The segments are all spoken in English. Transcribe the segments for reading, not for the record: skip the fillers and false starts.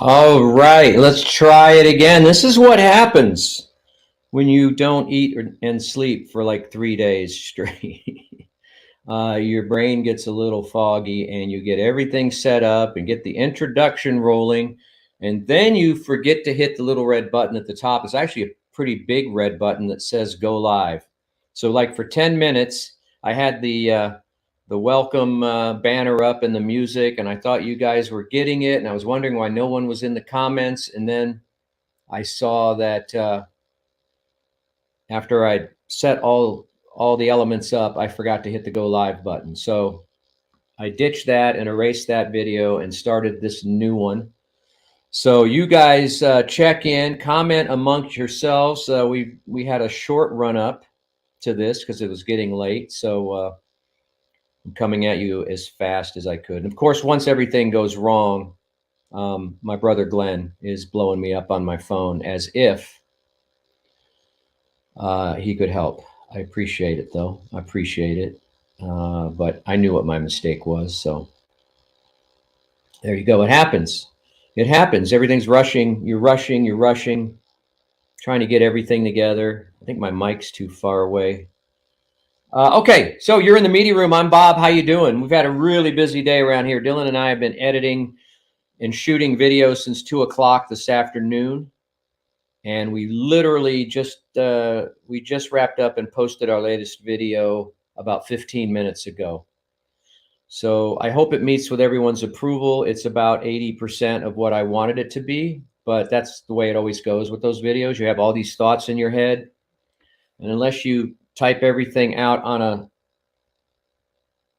All right, let's try it again. This is what happens when you don't eat and sleep for like 3 days straight. Your brain gets a little foggy and you get everything set up and get the introduction rolling. And then you forget to hit the little red button at the top. It's actually a pretty big red button that says go live. So, like for 10 minutes, I had the welcome banner up and the music, and I thought you guys were getting it. And I was wondering why no one was in the comments. And then I saw that after I set all the elements up, I forgot to hit the go live button. So I ditched that and erased that video and started this new one. So you guys check in, comment amongst yourselves. We had a short run up to this because it was getting late. So I'm coming at you as fast as I could. And of course, once everything goes wrong, my brother Glenn is blowing me up on my phone as if he could help. I appreciate it, though. I appreciate it. But I knew what my mistake was. So there you go. It happens. It happens. Everything's rushing. You're rushing. You're rushing. Trying to get everything together. I think my mic's too far away. Okay, so you're in the media room. I'm Bob. How you doing? We've had a really busy day around here. Dylan and I have been editing and shooting videos since 2 o'clock this afternoon. And we literally just wrapped up and posted our latest video about 15 minutes ago. So I hope it meets with everyone's approval. It's about 80% of what I wanted it to be, but that's the way it always goes with those videos. You have all these thoughts in your head, and unless you type everything out on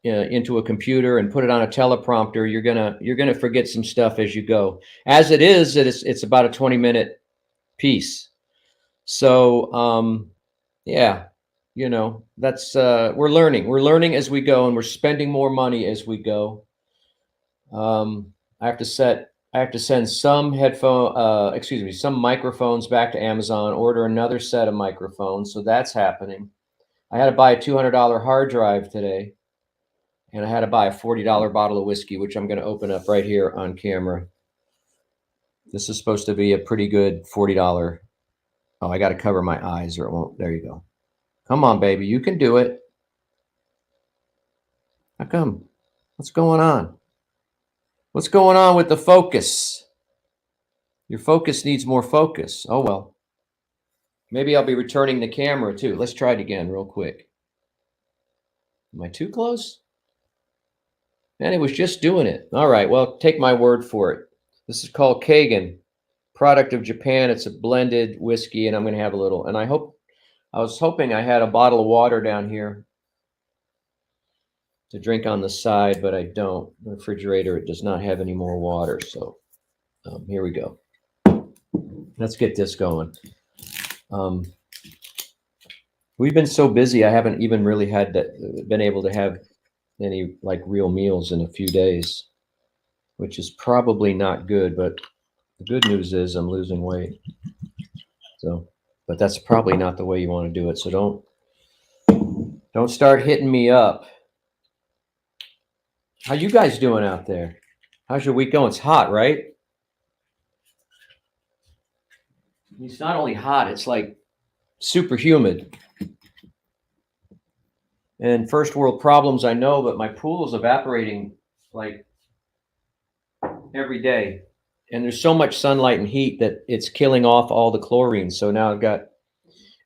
into a computer and put it on a teleprompter, you're gonna forget some stuff as you go. As it is, it's about a 20-minute piece. So yeah, that's we're learning as we go, and we're spending more money as we go. I have to send some some microphones back to Amazon, order another set of microphones, so that's happening. I had to buy a $200 hard drive today, and I had to buy a $40 bottle of whiskey, which I'm going to open up right here on camera. This is supposed to be a pretty good $40. Oh, I got to cover my eyes or it won't. There you go. Come on, baby. You can do it. How come? What's going on? What's going on with the focus? Your focus needs more focus. Oh, well. Maybe I'll be returning the camera too. Let's try it again real quick. Am I too close? And it was just doing it. All right. Well, take my word for it. This is called Kagan, product of Japan. It's a blended whiskey, and I'm going to have a little. And I was hoping I had a bottle of water down here to drink on the side, but I don't. The refrigerator, it does not have any more water. So here we go. Let's get this going. We've been so busy, I haven't even really been able to have any like real meals in a few days, which is probably not good. But the good news is I'm losing weight. So, but that's probably not the way you want to do it. So don't start hitting me up. How you guys doing out there? How's your week going? It's hot, right? It's not only hot, it's like super humid. And first world problems, I know, but my pool is evaporating like every day. And there's so much sunlight and heat that it's killing off all the chlorine. So now I've got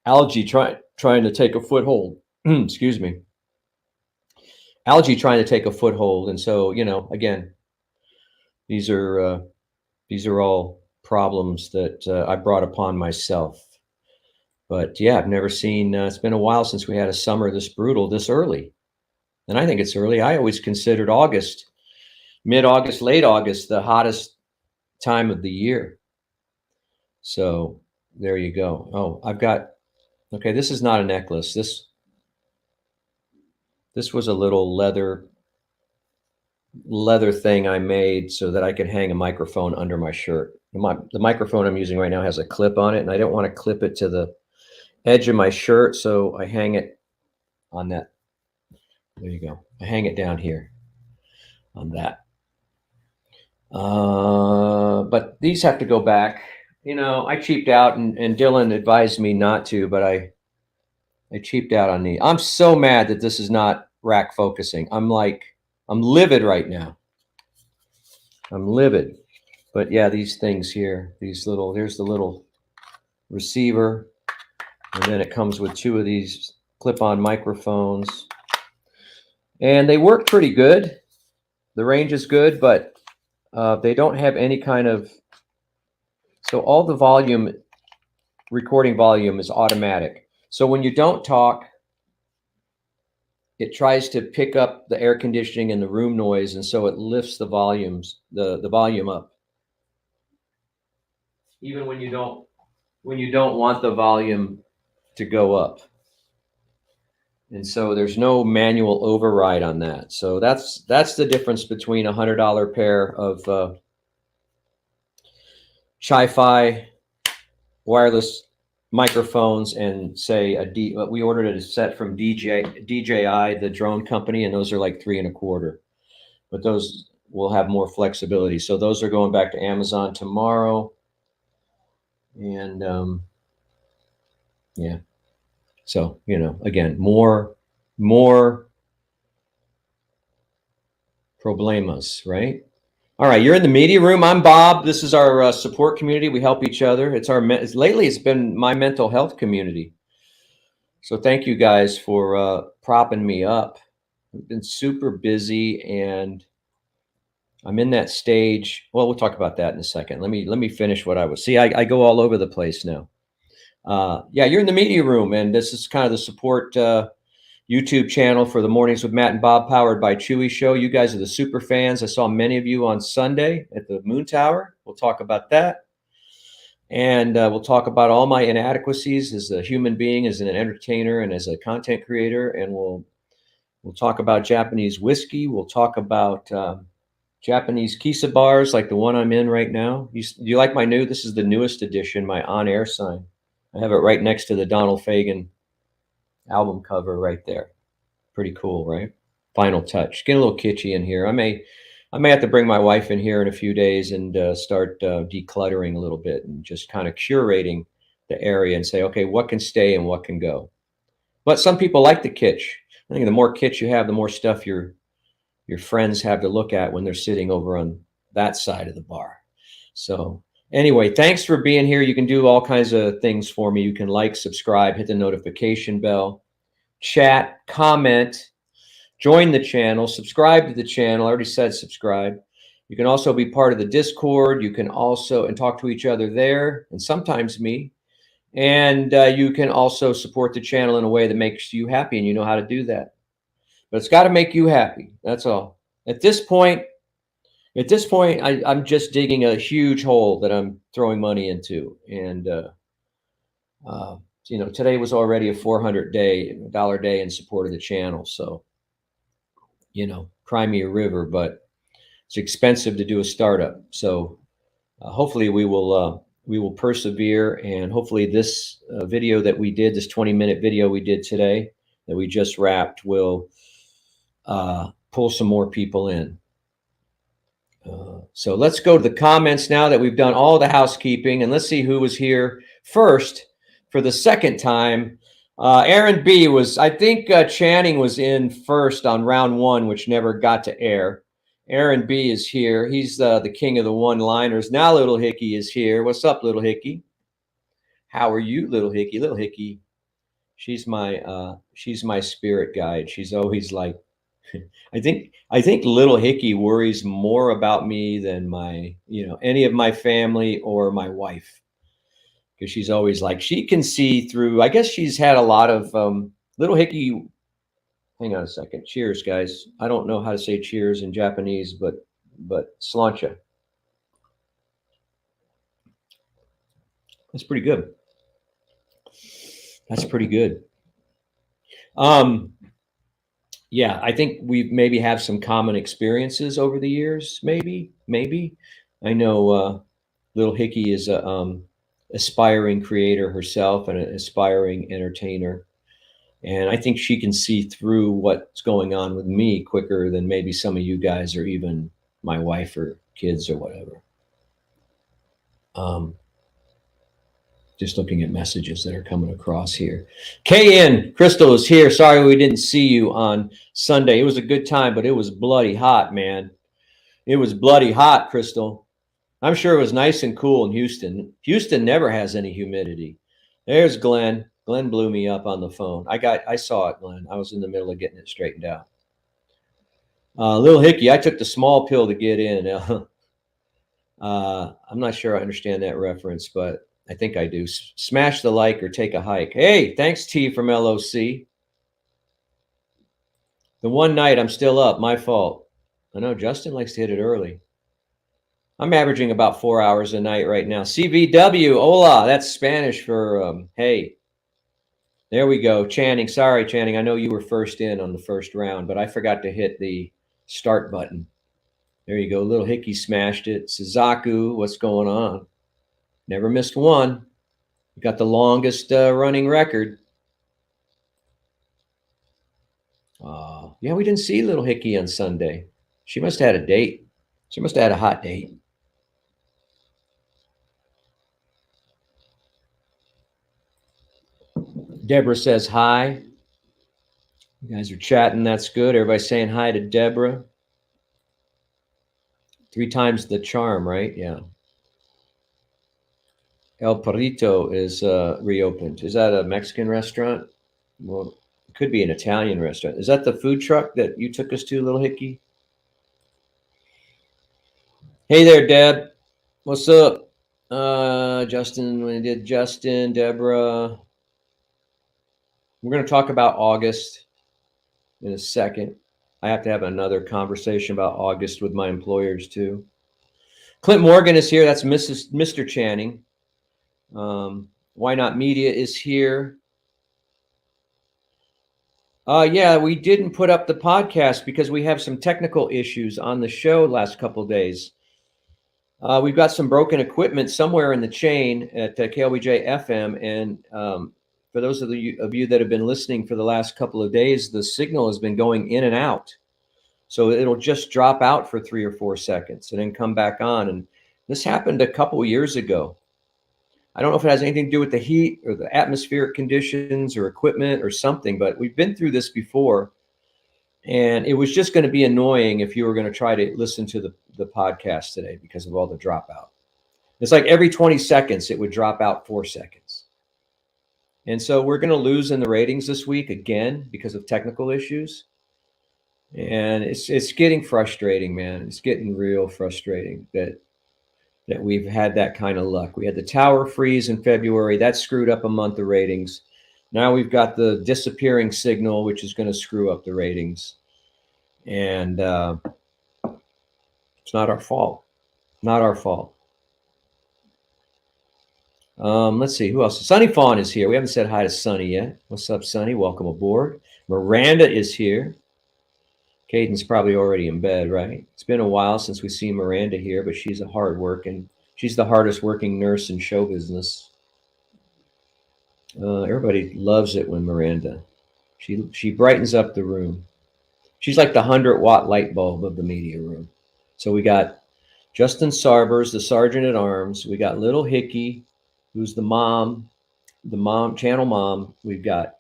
algae trying to take a foothold. Excuse me. Algae trying to take a foothold. And so, again, these are all problems that I brought upon myself. But yeah, I've never seen, it's been a while since we had a summer this brutal, this early. And I think it's early. I always considered August, mid-August, late August, the hottest time of the year. So there you go. Oh, okay, this is not a necklace. This was a little leather thing I made so that I could hang a microphone under my shirt. The microphone I'm using right now has a clip on it, and I don't want to clip it to the edge of my shirt, so I hang it on that. There you go. I hang it down here on that. But these have to go back. You know, I cheaped out, and Dylan advised me not to, but I cheaped out on these. I'm so mad that this is not rack focusing. I'm livid right now. I'm livid. But yeah, these things here, there's the little receiver, and then it comes with two of these clip-on microphones, and they work pretty good. The range is good, but they don't have any kind of, so all the volume, recording volume is automatic. So when you don't talk, it tries to pick up the air conditioning and the room noise, and so it lifts the volumes, the volume up. Even when you don't want the volume to go up. And so there's no manual override on that. So that's the difference between $100 pair of Chi-Fi wireless microphones and say we ordered a set from DJI, the drone company, and those are like $325. But those will have more flexibility. So those are going back to Amazon tomorrow. And yeah. So, you know, again, more problemas, right? All right, you're in the media room. I'm Bob. This is our support community. We help each other. Lately, it's been my mental health community. So thank you guys for propping me up. I've been super busy, and I'm in that stage. Well, we'll talk about that in a second. Let me finish what I was. See, I go all over the place now. Yeah, you're in the media room, and this is kind of the support YouTube channel for the Mornings with Matt and Bob, powered by Chewy Show. You guys are the super fans. I saw many of you on Sunday at the Moon Tower. We'll talk about that. And we'll talk about all my inadequacies as a human being, as an entertainer, and as a content creator. And we'll talk about Japanese whiskey. We'll talk about Japanese kisa bars like the one I'm in right now. Do you like my this is the newest edition, my on-air sign. I have it right next to the Donald Fagen album cover right there. Pretty cool, right? Final touch. Getting a little kitschy in here. I may have to bring my wife in here in a few days and start decluttering a little bit and just kind of curating the area and say, okay, what can stay and what can go. But some people like the kitsch. I think the more kitsch you have, the more stuff your friends have to look at when they're sitting over on that side of the bar. So anyway, thanks for being here. You can do all kinds of things for me. You can like, subscribe, hit the notification bell, chat, comment, join the channel, subscribe to the channel. I already said subscribe. You can also be part of the Discord. You can also talk to each other there, and sometimes me. And you can also support the channel in a way that makes you happy, and you know how to do that. But it's got to make you happy. That's all. At this point, I'm just digging a huge hole that I'm throwing money into. And, you know, today was already a $400 day in support of the channel. So, you know, cry me a river, but it's expensive to do a startup. So hopefully we will persevere. And hopefully this video that we did, this 20-minute video we did today that we just wrapped, will pull some more people in. So let's go to the comments now that we've done all the housekeeping, and let's see who was here first for the second time. Aaron B was, I think Channing was in first on round one, which never got to air. Aaron B is here. He's the king of the one-liners. Now Little Hickey is here. What's up, Little Hickey? How are you, Little Hickey? Little Hickey, she's my spirit guide. She's always like, I think Little Hickey worries more about me than any of my family or my wife, because she's always like, she can see through. I guess she's had a lot of Little Hickey. Hang on a second. Cheers, guys. I don't know how to say cheers in Japanese, but slancha. That's pretty good. That's pretty good. Yeah, I think we maybe have some common experiences over the years. Maybe. I know Little Hickey is a aspiring creator herself and an aspiring entertainer. And I think she can see through what's going on with me quicker than maybe some of you guys are even my wife or kids or whatever. Just looking at messages that are coming across here. KN, Crystal is here. Sorry we didn't see you on Sunday. It was a good time, but it was bloody hot, man. It was bloody hot, Crystal. I'm sure it was nice and cool in Houston. Houston never has any humidity. There's Glenn. Glenn blew me up on the phone. I saw it, Glenn. I was in the middle of getting it straightened out. Little Hickey, I took the small pill to get in. I'm not sure I understand that reference, but I think I do. Smash the like or take a hike. Hey, thanks, T from LOC. The one night I'm still up, my fault. I know Justin likes to hit it early. I'm averaging about 4 hours a night right now. CVW, hola, that's Spanish for hey. There we go. Channing, sorry, Channing. I know you were first in on the first round, but I forgot to hit the start button. There you go. Little Hickey smashed it. Suzaku, what's going on? Never missed one. You got the longest running record. Yeah, we didn't see Little Hickey on Sunday. She must have had a date. She must have had a hot date. Deborah says hi. You guys are chatting. That's good. Everybody's saying hi to Deborah. 3 times the charm, right? Yeah. El Perrito is reopened. Is that a Mexican restaurant? Well, it could be an Italian restaurant. Is that the food truck that you took us to, Little Hickey? Hey there, Deb. What's up? Justin, when I did Justin, Deborah. We're going to talk about August in a second. I have to have another conversation about August with my employers too. Clint Morgan is here. That's Mr. Channing. Why Not Media is here. Yeah, we didn't put up the podcast because we have some technical issues on the show last couple of days. We've got some broken equipment somewhere in the chain at KLBJ FM, and for those of you that have been listening for the last couple of days, the signal has been going in and out. So it'll just drop out for 3 or 4 seconds and then come back on. And this happened a couple years ago. I don't know if it has anything to do with the heat or the atmospheric conditions or equipment or something, but we've been through this before. And it was just going to be annoying if you were going to try to listen to the podcast today because of all the dropout. It's like every 20 seconds, it would drop out 4 seconds. And so we're going to lose in the ratings this week again because of technical issues. And it's getting frustrating, man. It's getting real frustrating that we've had that kind of luck. We had the tower freeze in February. That screwed up a month of ratings. Now we've got the disappearing signal, which is going to screw up the ratings. And it's not our fault. Not our fault. Let's see. Who else? Sunny Fawn is here. We haven't said hi to Sunny yet. What's up, Sunny? Welcome aboard. Miranda is here. Caden's probably already in bed, right? It's been a while since we've seen Miranda here, but she's a she's the hardest working nurse in show business. Everybody loves it when Miranda, she brightens up the room. She's like the 100-watt light bulb of the media room. So we got Justin Sarbers, the sergeant at arms. We got Little Hickey, who's the channel mom. We've got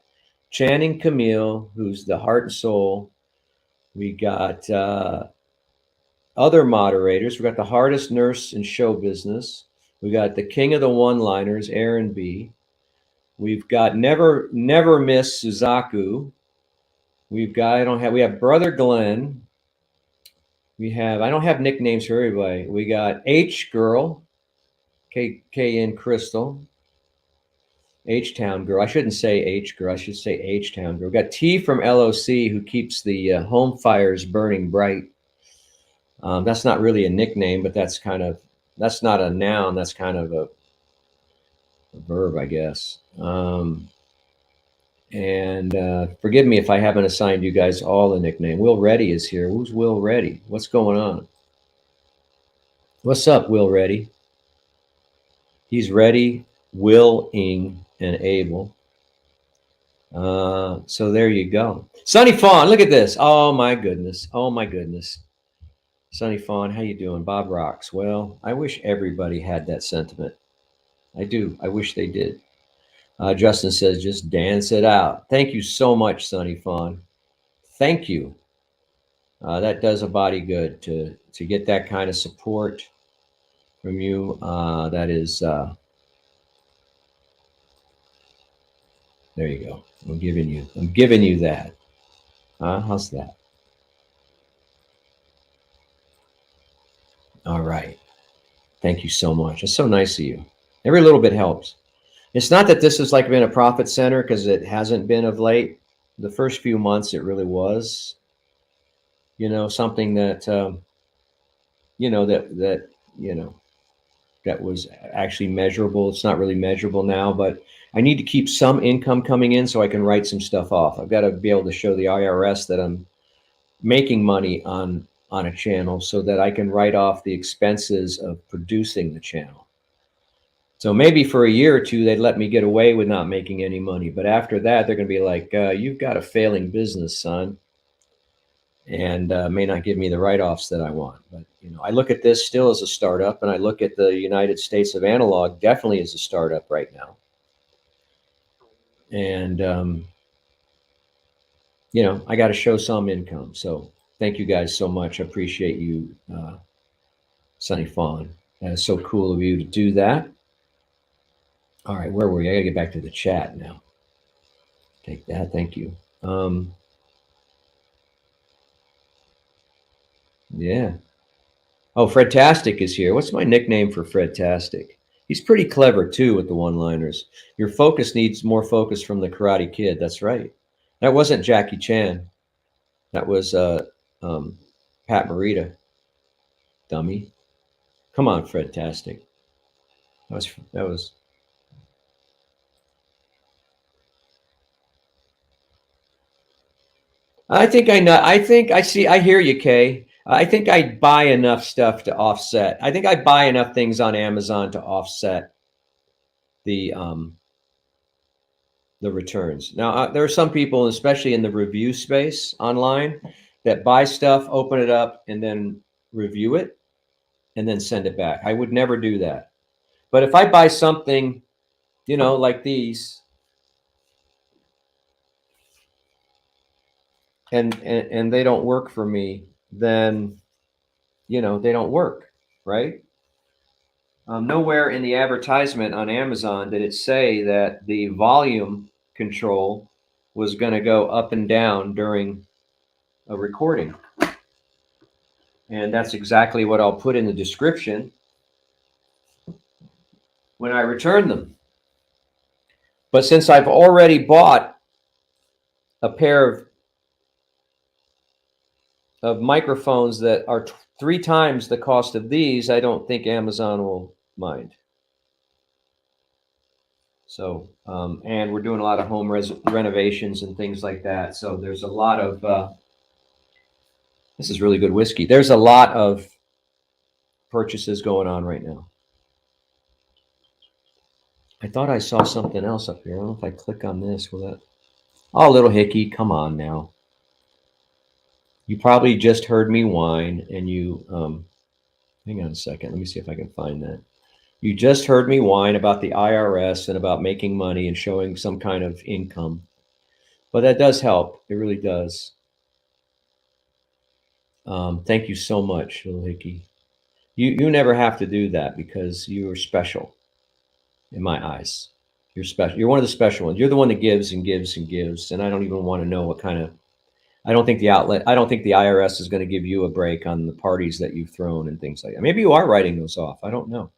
Channing Camille, who's the heart and soul. We got other moderators. We got the hardest nurse in show business. We got the king of the one-liners, Aaron B. We've got never miss Suzaku. We have Brother Glenn. I don't have nicknames for everybody. We got H Girl, KN Crystal, H-Town Girl. I shouldn't say H Girl. I should say H-Town Girl. We got T from LOC, who keeps the home fires burning bright. That's not really a nickname, but that's not a noun. That's kind of a verb, I guess. Forgive me if I haven't assigned you guys all a nickname. Will Reddy is here. Who's Will Reddy? What's going on? What's up, Will Reddy? He's ready, willing, and able. So there you go. Sunny Fawn, look at this. Oh my goodness. Oh my goodness. Sonny Fawn, how you doing? Bob Rocks. Well, I wish everybody had that sentiment. I do. I wish they did. Justin says, just dance it out. Thank you so much, Sonny Fawn. Thank you. That does a body good to get that kind of support from you. That is, there you go. I'm giving you that. How's that? All right. Thank you so much. It's so nice of you. Every little bit helps. It's not that this has like been a profit center, because it hasn't been of late. The first few months, it really was. Something that that that was actually measurable. It's not really measurable now, but I need to keep some income coming in so I can write some stuff off. I've got to be able to show the IRS that I'm making money on a channel so that I can write off the expenses of producing the channel. So maybe for a year or two, they'd let me get away with not making any money. But after that, they're going to be like, you've got a failing business, son. And may not give me the write-offs that I want. But, I look at this still as a startup, and I look at the United States of Analog definitely as a startup right now. And, I got to show some income. So thank you guys so much. I appreciate you, Sonny Fawn. That is so cool of you to do that. All right, where were we? I got to get back to the chat now. Take that. Thank you. Yeah. Oh, Fred Tastic is here. What's my nickname for Fred Tastic? He's pretty clever too with the one-liners. Your focus needs more focus from the Karate Kid. That's right. That wasn't Jackie Chan. That was Pat Morita. Dummy. Come on, Fred Tastic. That was. I think I know. I think I see. I hear you, Kay. I think I buy enough stuff to offset. I think I buy enough things on Amazon to offset the returns. Now, there are some people, especially in the review space online, that buy stuff, open it up, and then review it, and then send it back. I would never do that. But if I buy something, like these, and they don't work for me, then they don't work, right? Nowhere in the advertisement on Amazon did it say that the volume control was going to go up and down during a recording. And that's exactly what I'll put in the description when I return them. But since I've already bought a pair of microphones that are 3 times the cost of these, I don't think Amazon will mind. So, and we're doing a lot of home renovations and things like that. So there's a lot of, this is really good whiskey. There's a lot of purchases going on right now. I thought I saw something else up here. I don't know if I click on this, will that? Oh, little Hickey, come on now. You probably just heard me whine, and you, hang on a second. Let me see if I can find that. You just heard me whine about the IRS and about making money and showing some kind of income. But that does help. It really does. Thank you so much, little Hickey. You never have to do that because you are special in my eyes. You're special. You're one of the special ones. You're the one that gives and gives and gives. And I don't even want to know what kind of, I don't think the IRS is going to give you a break on the parties that you've thrown and things like that. Maybe you are writing those off. I don't know.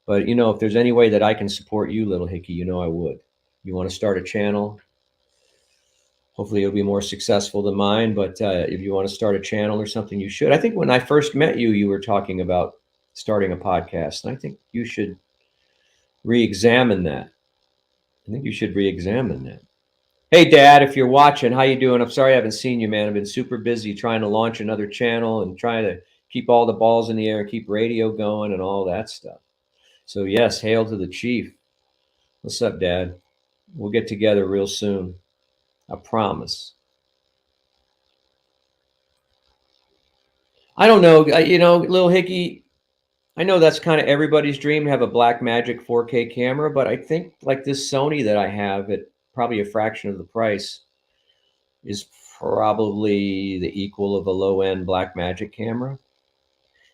But, if there's any way that I can support you, little Hickey, I would. You want to start a channel? Hopefully it'll be more successful than mine. But if you want to start a channel or something, you should. I think when I first met you, you were talking about starting a podcast. And I think you should re-examine that. Hey, Dad, if you're watching, how you doing? I'm sorry I haven't seen you, man. I've been super busy trying to launch another channel and trying to keep all the balls in the air, keep radio going and all that stuff. So, yes, hail to the chief. What's up, Dad? We'll get together real soon. I promise. I don't know. You know, Lil Hickey, I know that's kind of everybody's dream to have a Blackmagic 4K camera, but I think like this Sony that I have at probably a fraction of the price is probably the equal of a low-end Blackmagic camera.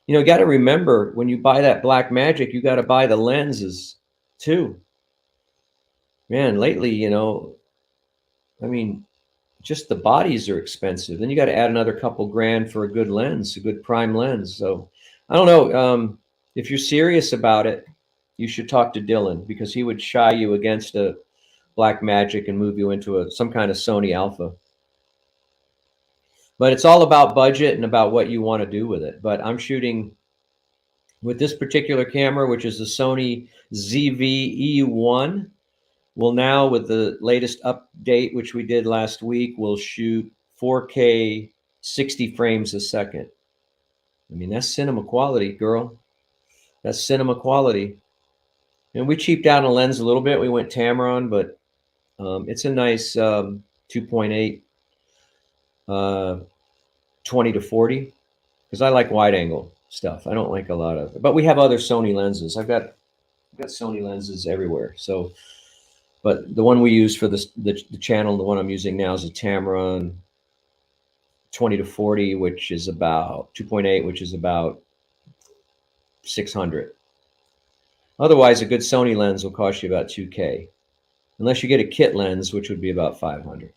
You know, you got to remember when you buy that Blackmagic, you got to buy the lenses too. Man, lately, you know, I mean, just the bodies are expensive. Then you got to add another couple grand for a good lens, a good prime lens. So I don't know. If you're serious about it, you should talk to Dylan because he would shy you against a Blackmagic and move you into some kind of Sony Alpha. But it's all about budget and about what you want to do with it. But I'm shooting with this particular camera, which is the Sony ZV-E1. Well, now with the latest update, which we did last week, we'll shoot 4K 60 frames a second. I mean, that's cinema quality, girl. That's cinema quality. And we cheaped out on a lens a little bit. We went Tamron, but it's a nice 2.8, 20 to 40, because I like wide angle stuff. I don't like a lot of, but we have other Sony lenses. I've got Sony lenses everywhere. So, but the one we use for the channel, the one I'm using now is a Tamron 20 to 40, which is about 2.8, which is about 600. Otherwise, a good Sony lens will cost you about 2K, unless you get a kit lens, which would be about 500.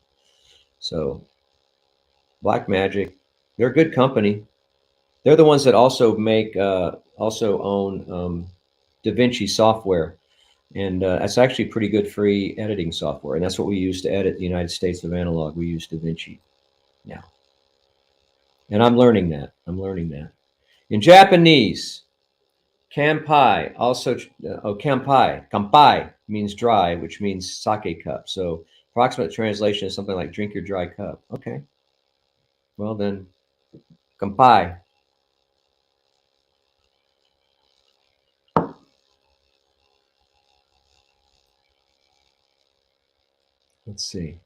So Blackmagic, they're a good company. They're the ones that also make, also own DaVinci software. And that's actually pretty good free editing software. And that's what we use to edit the United States of Analog. We use DaVinci now. And I'm learning that. In Japanese, kampai also, kampai means dry, which means sake cup. So approximate translation is something like drink your dry cup. Okay. Well then, kampai. Let's see.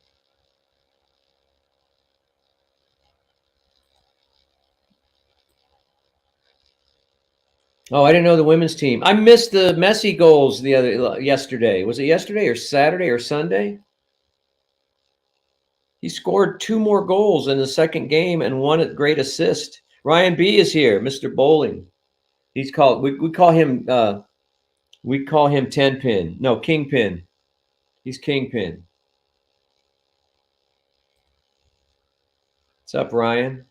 Oh, I didn't know the women's team. I missed the Messi goals yesterday. Was it yesterday or Saturday or Sunday? He scored 2 more goals in the second game and one great assist. Ryan B is here, Mr. Bowling. He's called. We call him. We call him 10 pin. No, Kingpin. He's Kingpin. What's up, Ryan?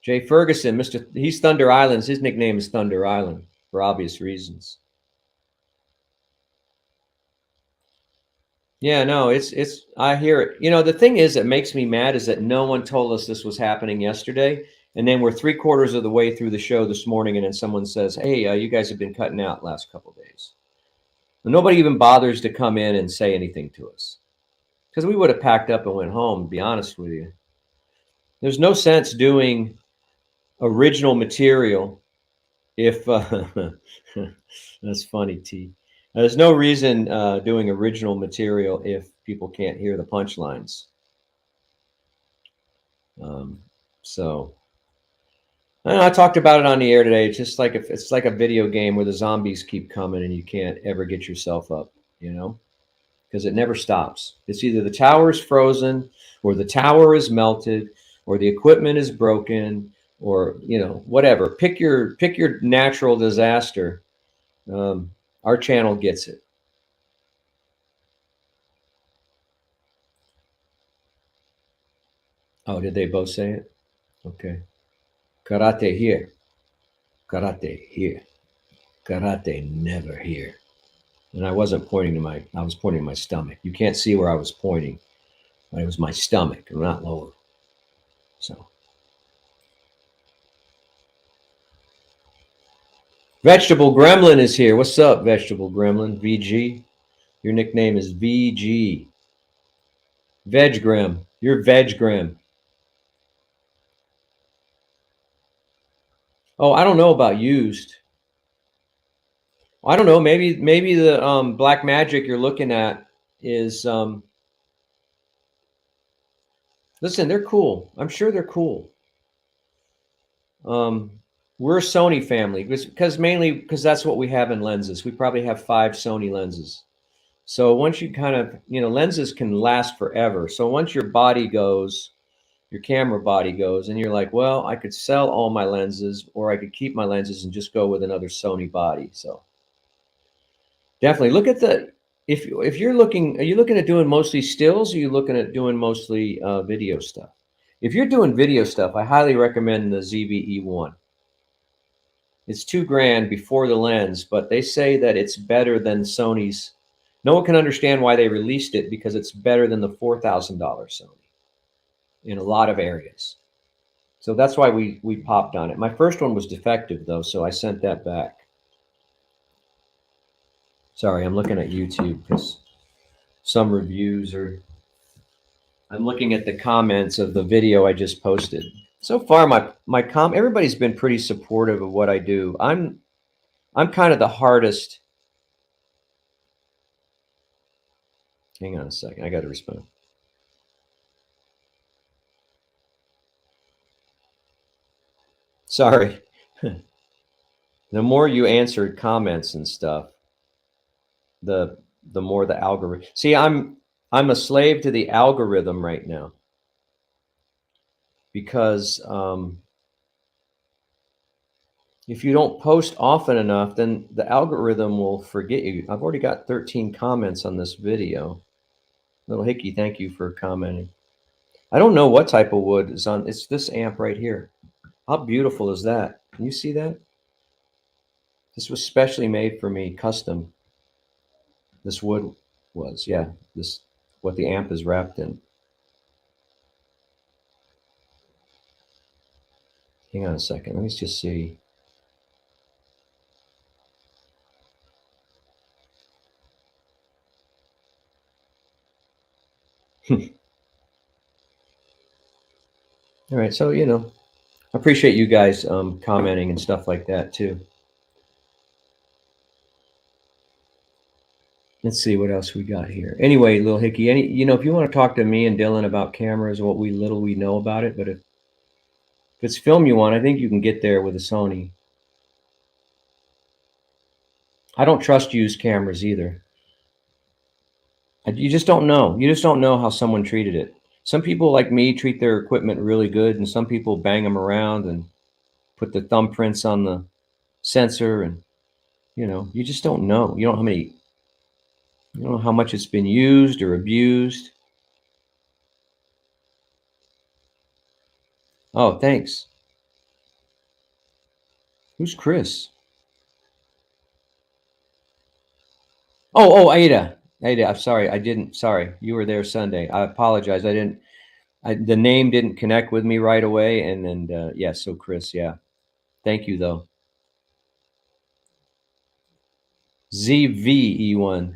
Jay Ferguson, Mr. He's Thunder Islands. His nickname is Thunder Island for obvious reasons. Yeah, no, it's I hear it. You know, the thing is that makes me mad is that no one told us this was happening yesterday. And then we're 3/4 of the way through the show this morning, and then someone says, "Hey, you guys have been cutting out last couple of days." And nobody even bothers to come in and say anything to us because we would have packed up and went home. To be honest with you, there's no sense doing original material if that's funny, T. There's no reason doing original material if people can't hear the punchlines. So I talked about it on the air today. It's just like it's like a video game where the zombies keep coming and you can't ever get yourself up, you know, because it never stops. It's either the tower is frozen or the tower is melted or the equipment is broken or, you know, whatever. Pick your natural disaster. Our channel gets it. Oh, did they both say it? Okay. Karate here. Karate here. Karate never here. And I wasn't pointing to I was pointing to my stomach. You can't see where I was pointing, but it was my stomach, not lower. So. Vegetable Gremlin is here. What's up, Vegetable Gremlin? VG. Your nickname is VG. Veg Grem. You're Veg Grem. Oh, I don't know about used. I don't know. Maybe the Blackmagic you're looking at is listen, they're cool. I'm sure they're cool. We're a Sony family because that's what we have in lenses. We probably have 5 Sony lenses. So once you kind of, lenses can last forever. So once your body goes, your camera body goes, and you're like, well, I could sell all my lenses, or I could keep my lenses and just go with another Sony body. So definitely look at the, if you're looking, are you looking at doing mostly stills, or are you looking at doing mostly video stuff? If you're doing video stuff, I highly recommend the ZV-E1. It's $2,000 before the lens, but they say that it's better than Sony's. No one can understand why they released it, because it's better than the $4,000 Sony in a lot of areas. So that's why we popped on it. My first one was defective though, so I sent that back. Sorry, I'm looking at YouTube because some reviews are. I'm looking at the comments of the video I just posted. So far, everybody's been pretty supportive of what I do. I'm kind of the hardest. Hang on a second, I got to respond. Sorry. The more you answered comments and stuff, the more the algorithm. See, I'm a slave to the algorithm right now, because if you don't post often enough, then the algorithm will forget you. I've already got 13 comments on this video. Little Hickey, thank you for commenting. I don't know what type of wood is on. It's this amp right here. How beautiful is that? Can you see that? This was specially made for me, custom. This wood was, yeah, this what the amp is wrapped in. Hang on a second. Let me just see. All right, so I appreciate you guys commenting and stuff like that too. Let's see what else we got here. Anyway, Little Hickey, if you want to talk to me and Dylan about cameras and what little we know about it, but if it's film you want, I think you can get there with a Sony. I don't trust used cameras either. You just don't know. You just don't know how someone treated it. Some people like me treat their equipment really good, and some people bang them around and put the thumbprints on the sensor, and you just don't know. You don't know how much it's been used or abused. Oh, thanks. Who's Chris? Oh, Ada. I'm sorry. Sorry. You were there Sunday. I apologize. The name didn't connect with me right away. And then, yeah, so Chris, yeah. Thank you, though. ZVE1.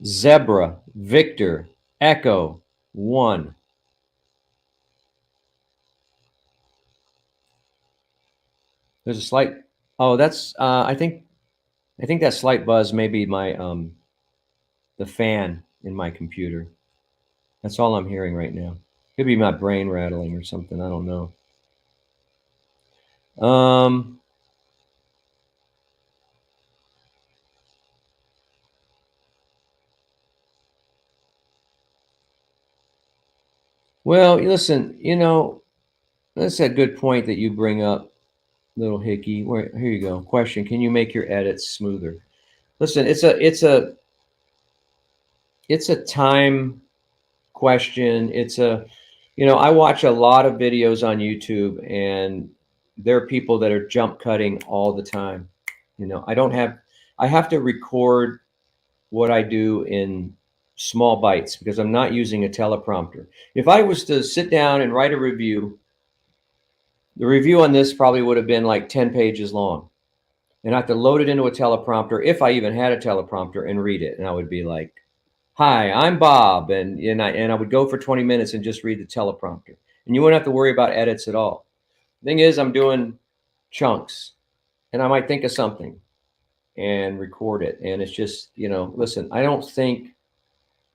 Zebra. Victor. Echo. 1. There's a slight. Oh, that's. I think that slight buzz may be my the fan in my computer. That's all I'm hearing right now. Could be my brain rattling or something. I don't know. Well, listen, that's a good point that you bring up, Little Hickey. Here you go. Question: can you make your edits smoother? Listen, it's a time question. I watch a lot of videos on YouTube, and there are people that are jump cutting all the time. I have to record what I do in small bites because I'm not using a teleprompter. If I was to sit down and write a review, the review on this probably would have been like 10 pages long. And I have to load it into a teleprompter, if I even had a teleprompter, and read it. And I would be like, hi, I'm Bob. And I would go for 20 minutes and just read the teleprompter. And you wouldn't have to worry about edits at all. Thing is, I'm doing chunks, and I might think of something and record it. And it's just, listen, I don't think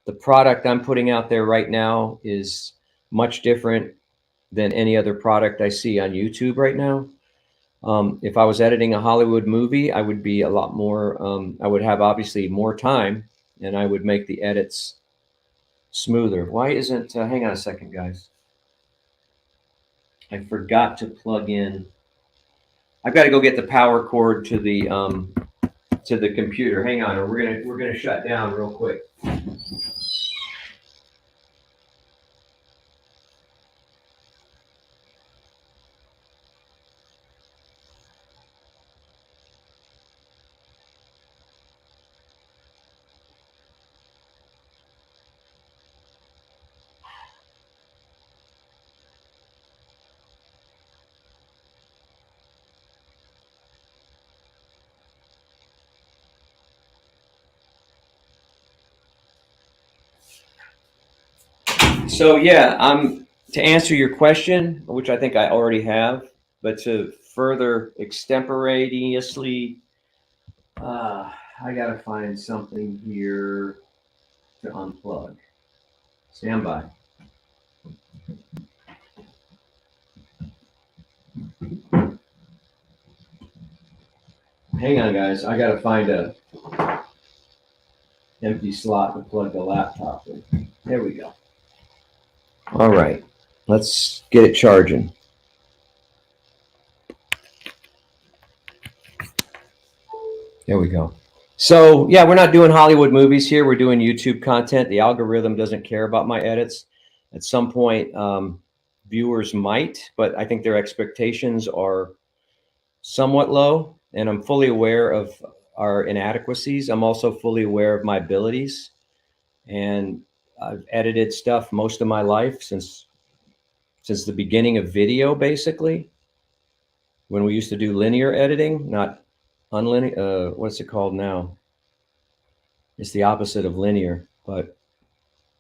the product I'm putting out there right now is much different than any other product I see on YouTube right now. If I was editing a Hollywood movie, I would be a lot more, I would have obviously more time, and I would make the edits smoother. Why isn't, hang on a second, guys. I forgot to plug in. I've got to go get the power cord to the computer. Hang on, or we're gonna shut down real quick. So yeah, to answer your question, which I think I already have, but to further extemporaneously, I gotta find something here to unplug. Stand by. Hang on, guys. I gotta find a empty slot to plug the laptop in. There we go. All right, let's get it charging. There we go. So yeah, we're not doing Hollywood movies here. We're doing YouTube content. The algorithm doesn't care about my edits. At some point, viewers might, but I think their expectations are somewhat low, and I'm fully aware of our inadequacies. I'm also fully aware of my abilities, and I've edited stuff most of my life since the beginning of video, basically, when we used to do linear editing, not unlinear. What's it called now? It's the opposite of linear, but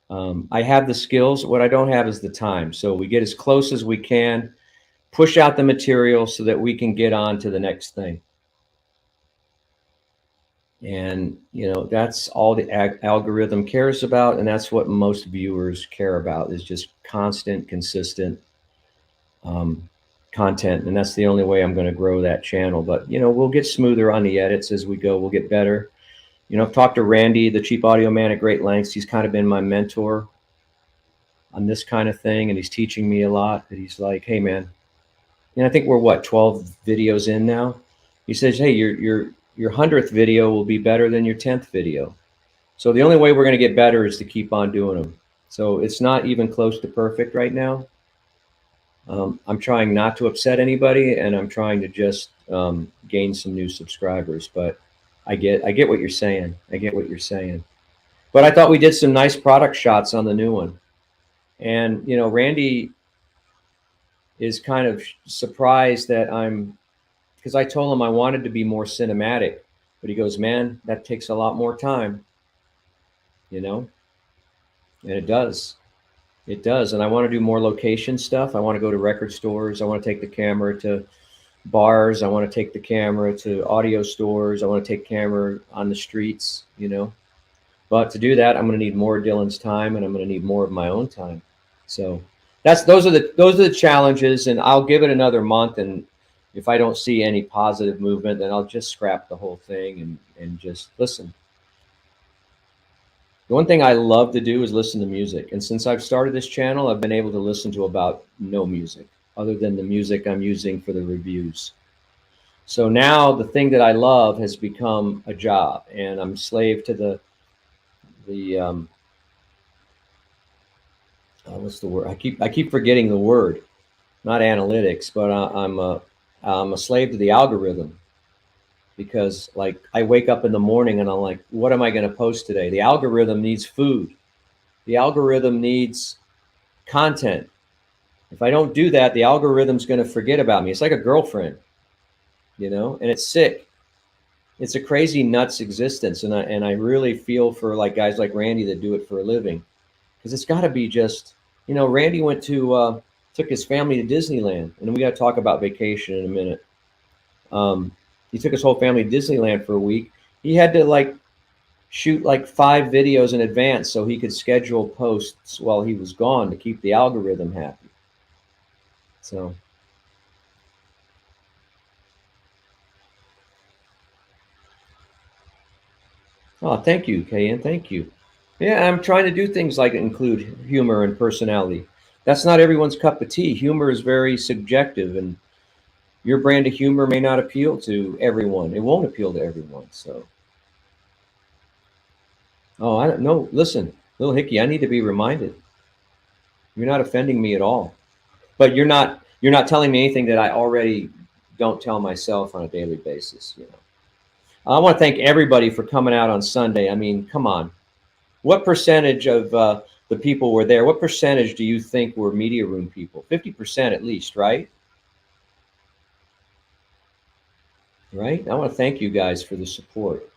I have the skills. What I don't have is the time. So we get as close as we can, push out the material so that we can get on to the next thing. And, you know, that's all the algorithm cares about. And that's what most viewers care about, is just constant, consistent content. And that's the only way I'm going to grow that channel. But, you know, we'll get smoother on the edits as we go. We'll get better. You know, I've talked to Randy, the Cheap Audio Man, at great lengths. He's kind of been my mentor on this kind of thing, and he's teaching me a lot. But he's like, hey, man, and I think we're what, 12 videos in now? He says, hey, your 100th video will be better than your 10th video. So the only way we're going to get better is to keep on doing them. So it's not even close to perfect right now. I'm trying not to upset anybody, and I'm trying to just gain some new subscribers. But I get what you're saying. I get what you're saying. But I thought we did some nice product shots on the new one. And, you know, Randy is kind of surprised that because I told him I wanted to be more cinematic, but he goes, man, that takes a lot more time, you know? And it does. It does. And I want to do more location stuff. I want to go to record stores. I want to take the camera to bars. I want to take the camera to audio stores. I want to take camera on the streets, you know? But to do that, I'm going to need more of Dylan's time, and I'm going to need more of my own time. So those are the challenges, and I'll give it another month, and if I don't see any positive movement, then I'll just scrap the whole thing and just listen. The one thing I love to do is listen to music, and since I've started this channel, I've been able to listen to about no music other than the music I'm using for the reviews. So now the thing that I love has become a job, and I'm slave to the what's the word? I keep forgetting the word. Not analytics, but I'm a slave to the algorithm, because like I wake up in the morning and I'm like, what am I going to post today? The algorithm needs food. The algorithm needs content. If I don't do that, the algorithm's going to forget about me. It's like a girlfriend, you know, and it's sick. It's a crazy nuts existence. And I really feel for like guys like Randy that do it for a living, because it's got to be just, you know, Randy took his family to Disneyland, and we got to talk about vacation in a minute. He took his whole family to Disneyland for a week. He had to like shoot like 5 videos in advance so he could schedule posts while he was gone to keep the algorithm happy. So Oh, thank you, Kayan. Thank you. Yeah, I'm trying to do things like include humor and personality. That's not everyone's cup of tea. Humor is very subjective, and your brand of humor may not appeal to everyone. It won't appeal to everyone. So, oh, I don't know. Listen, little Hickey, I need to be reminded. You're not offending me at all. But you're not telling me anything that I already don't tell myself on a daily basis. I want to thank everybody for coming out on Sunday. I mean, come on. What percentage of the people were there? What percentage do you think were media room people? 50% at least, right? Right? I want to thank you guys for the support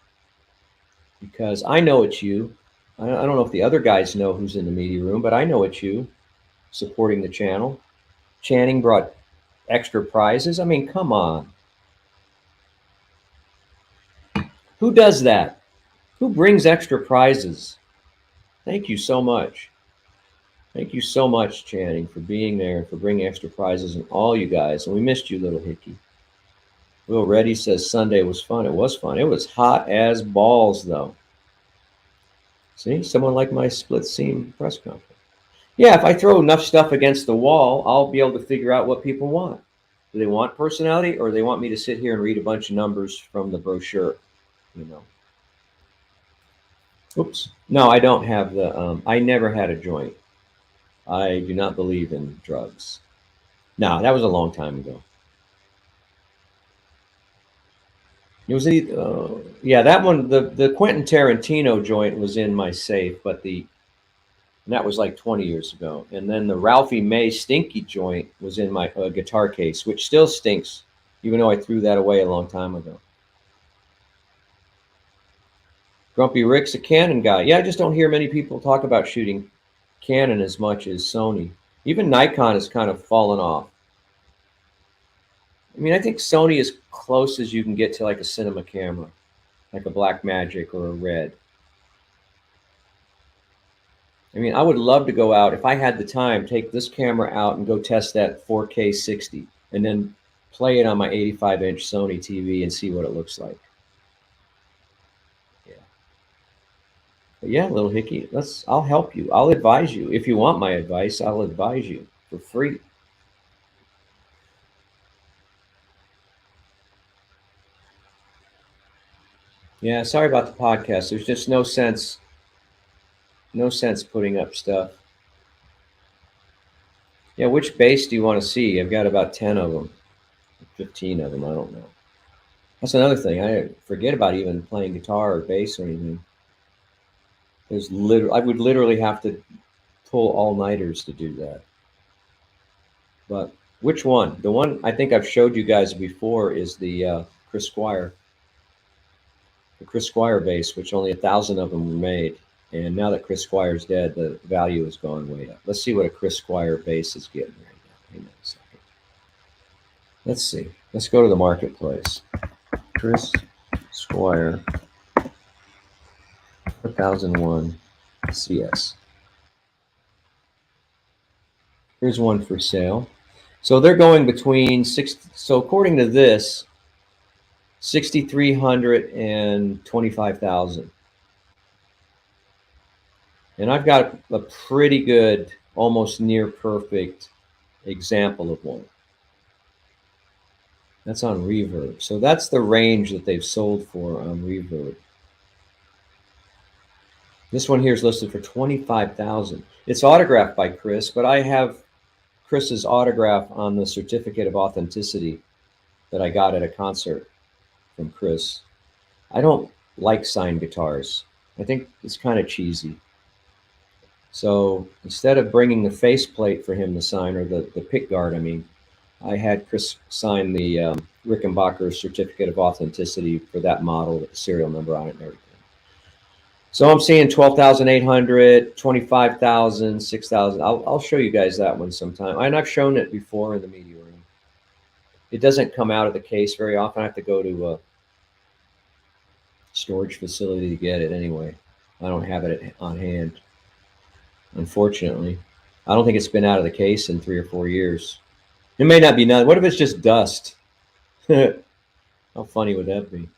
because I know it's you. I don't know if the other guys know who's in the media room, but I know it's you supporting the channel. Channing brought extra prizes. I mean, come on. Who does that? Who brings extra prizes? Thank you so much. Thank you so much, Channing, for being there, for bringing extra prizes, and all you guys. And we missed you, little Hickey. Will Reddy says Sunday was fun. It was fun. It was hot as balls, though. See, someone like my split seam press conference. Yeah, if I throw enough stuff against the wall, I'll be able to figure out what people want. Do they want personality, or do they want me to sit here and read a bunch of numbers from the brochure? You know. Oops. No, I don't have the. I never had a joint. I do not believe in drugs. No, that was a long time ago. It was yeah, that one. The Quentin Tarantino joint was in my safe, but that was like 20 years ago. And then the Ralphie May Stinky joint was in my guitar case, which still stinks, even though I threw that away a long time ago. Grumpy Rick's a Canon guy. Yeah, I just don't hear many people talk about shooting Canon as much as Sony. Even Nikon has kind of fallen off. I mean, I think Sony is close as you can get to like a cinema camera, like a Blackmagic or a Red. I mean, I would love to go out if I had the time, take this camera out and go test that 4K 60 and then play it on my 85-inch Sony TV and see what it looks like. Yeah. But yeah, little Hickey, I'll help you. I'll advise you. If you want my advice, I'll advise you for free. Yeah, sorry about the podcast. There's just no sense putting up stuff. Yeah, which bass do you want to see? I've got about 10 of them, 15 of them. I don't know. That's another thing. I forget about even playing guitar or bass or anything. I would literally have to pull all-nighters to do that. But which one? The one I think I've showed you guys before is the Chris Squire. The Chris Squire bass, which only 1,000 of them were made. And now that Chris Squire's dead, the value has gone way up. Let's see what a Chris Squire bass is getting right now. Hang on a second. Let's see. Let's go to the marketplace. Chris Squire 1001 CS. Here's one for sale. So they're going between so according to this, 6,300 and 25,000. And I've got a pretty good, almost near perfect example of one. That's on Reverb. So that's the range that they've sold for on Reverb. This one here is listed for 25,000. It's autographed by Chris, but I have Chris's autograph on the certificate of authenticity that I got at a concert from Chris. I don't like signed guitars. I think it's kind of cheesy. So instead of bringing the faceplate for him to sign, or the pick guard, I mean, I had Chris sign the Rickenbacker certificate of authenticity for that model with the serial number on it and everything. So I'm seeing 12,800, 25,000, 6,000. I'll show you guys that one sometime. And I've shown it before in the media room. It doesn't come out of the case very often. I have to go to a storage facility to get it anyway. I don't have it on hand, unfortunately. I don't think it's been out of the case in 3 or 4 years. It may not be nothing. What if it's just dust? How funny would that be?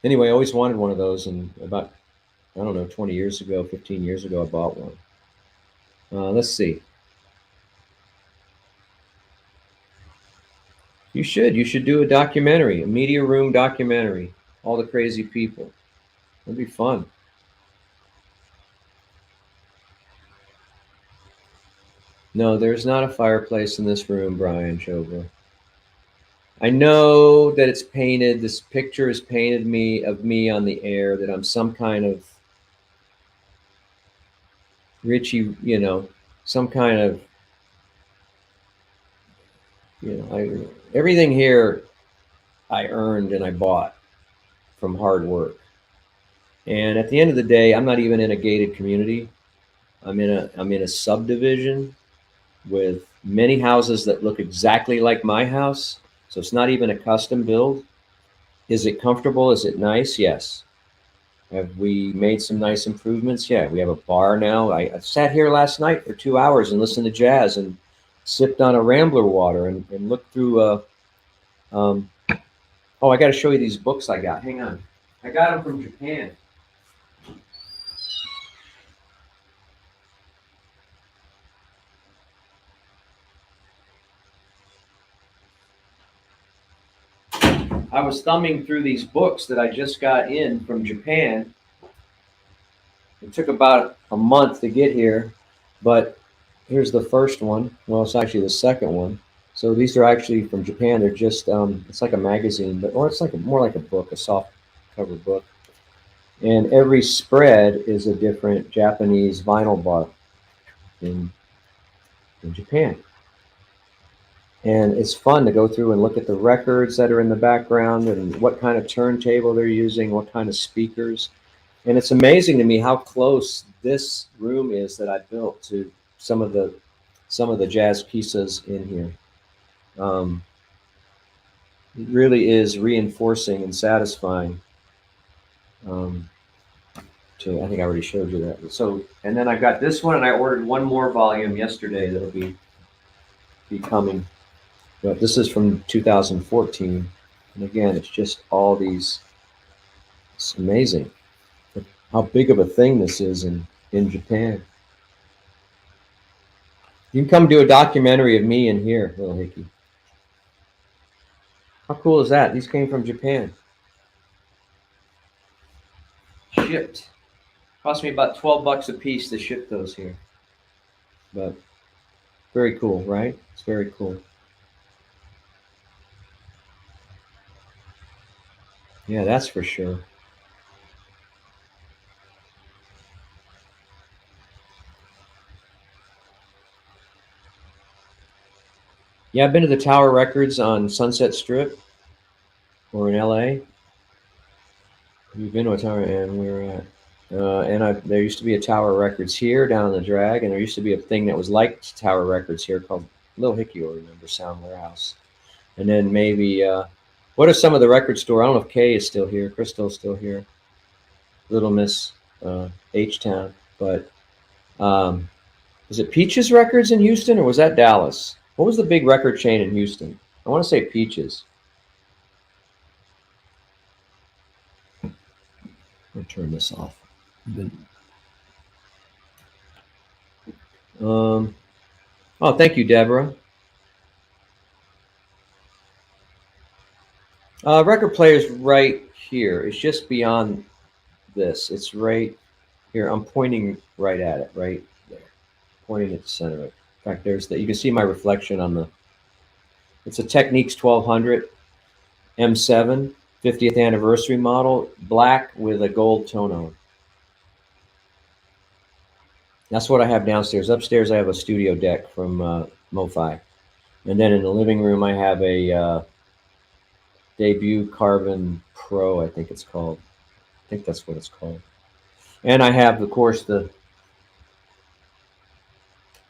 Anyway, I always wanted one of those, and about, I don't know, 20 years ago, 15 years ago, I bought one. Let's see. You should do a documentary, a media room documentary. All the crazy people. It'd be fun. No, there's not a fireplace in this room, Brian Chobra. I know that it's painted. This picture is painted me on the air that I'm some kind of Richie, some kind of, everything here I earned and I bought from hard work. And at the end of the day, I'm not even in a gated community. I'm in a subdivision with many houses that look exactly like my house. So it's not even a custom build. Is it comfortable? Is it nice? Yes. Have we made some nice improvements? Yeah, we have a bar now. I sat here last night for 2 hours and listened to jazz and sipped on a Rambler water and looked through. Um, oh, I got to show you these books I got. Hang on. I got them from Japan. I was thumbing through these books that I just got in from Japan. It took about a month to get here, but here's the first one. Well, it's actually the second one. So these are actually from Japan. They're just it's like a magazine, or it's like more like a book, a soft cover book. And every spread is a different Japanese vinyl bar in Japan. And it's fun to go through and look at the records that are in the background and what kind of turntable they're using, what kind of speakers. And it's amazing to me how close this room is that I built to some of the jazz pieces in here. It really is reinforcing and satisfying. I think I already showed you that. So, and then I got this one, and I ordered one more volume yesterday that'll be coming. But this is from 2014, and again, it's just all these. It's amazing how big of a thing this is in Japan. You can come do a documentary of me in here, little Hickey. How cool is that? These came from Japan. Shipped. Cost me about $12 a piece to ship those here. But very cool, right? It's very cool. Yeah, that's for sure. Yeah, I've been to the Tower Records on Sunset Strip or in LA. We've been to a Tower, and we were at. There used to be a Tower Records here down on the drag, and there used to be a thing that was like Tower Records here called Little Hickey, will remember, Sound Warehouse. And then maybe, what are some of the record store? I don't know if Kay is still here, Crystal's still here, Little Miss H-Town. But was it Peaches Records in Houston, or was that Dallas? What was the big record chain in Houston? I want to say Peaches. I'll turn this off. Oh, thank you, Deborah. Record player's right here. It's just beyond this. It's right here. I'm pointing right at it, right there. Pointing at the center of it. In fact, there's that. You can see my reflection on the. It's a Technics 1200 M7 50th anniversary model, black with a gold tone on. That's what I have downstairs. Upstairs, I have a studio deck from MkII. And then in the living room, I have a Debut Carbon Pro, I think it's called. I think that's what it's called. And I have, of course, the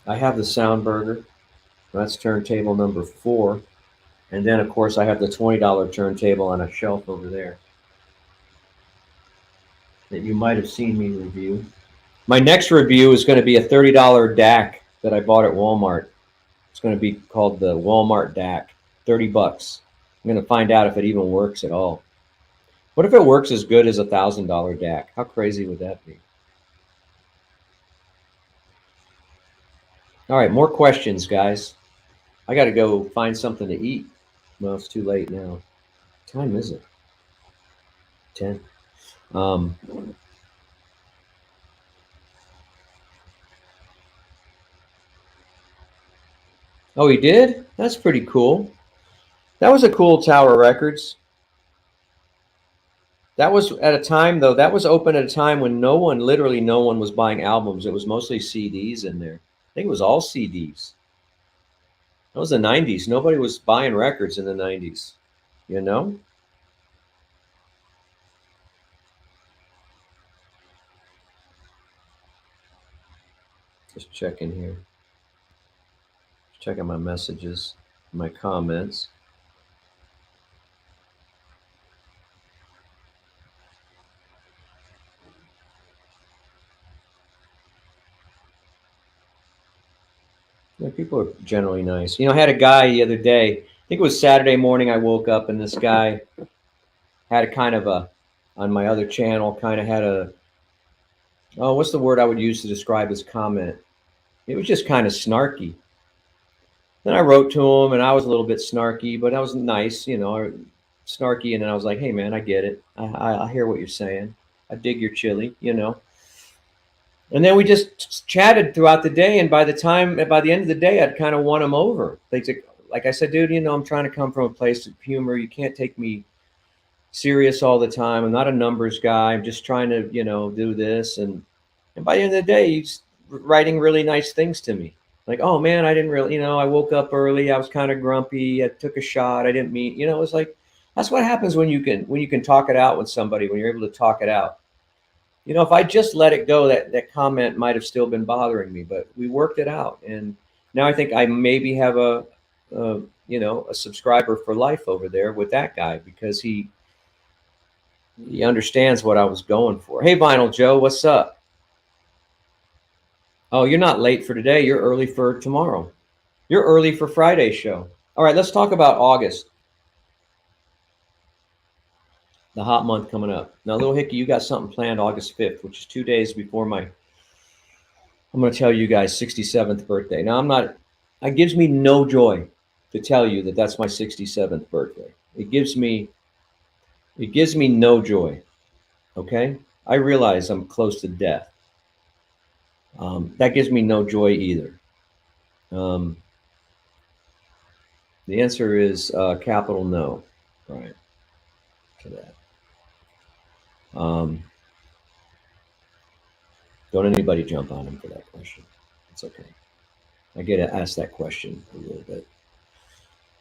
Soundburger. That's turntable number 4. And then, of course, I have the $20 turntable on a shelf over there that you might have seen me review. My next review is going to be a $30 DAC that I bought at Walmart. It's going to be called the Walmart DAC, $30. I'm going to find out if it even works at all. What if it works as good as $1,000 DAC? How crazy would that be? All right, more questions, guys. I got to go find something to eat. Well, it's too late now. What time is it? 10. Um, oh, he did? That's pretty cool. That was a cool Tower Records. That was at a time, though, that was open at a time when literally no one was buying albums. It was mostly CDs in there. I think it was all CDs. That was the 90s. Nobody was buying records in the 90s, you know? Just checking here. Checking my messages, my comments. Yeah, people are generally nice. You know, I had a guy the other day, I think it was Saturday morning, I woke up and this guy had a kind of a, on my other channel, kind of had a, oh, what's the word I would use to describe his comment? It was just kind of snarky. Then I wrote to him and I was a little bit snarky, but I was nice, you know, snarky. And then I was like, hey, man, I get it. I hear what you're saying. I dig your chili, you know. And then we just chatted throughout the day. And by the end of the day, I'd kind of won him over. Like I said, dude, you know, I'm trying to come from a place of humor. You can't take me serious all the time. I'm not a numbers guy. I'm just trying to, you know, do this. And by the end of the day, he's writing really nice things to me. Like, oh man, I didn't really, you know, I woke up early. I was kind of grumpy. I took a shot. I didn't mean, you know, it's like, that's what happens when you can talk it out with somebody, when you're able to talk it out. You know, if I just let it go, that comment might have still been bothering me, but we worked it out. And now I think I maybe have you know, a subscriber for life over there with that guy because he understands what I was going for. Hey, Vinyl Joe, what's up? Oh, you're not late for today. You're early for tomorrow. You're early for Friday's show. All right, let's talk about August. The hot month coming up. Now, Little Hickey, you got something planned August 5th, which is 2 days before I'm going to tell you guys 67th birthday. Now, it gives me no joy to tell you that that's my 67th birthday. It gives me no joy. Okay? I realize I'm close to death. That gives me no joy either. The answer is capital no, right, to that. Don't anybody jump on him for that question. It's okay. I get asked that question a little bit.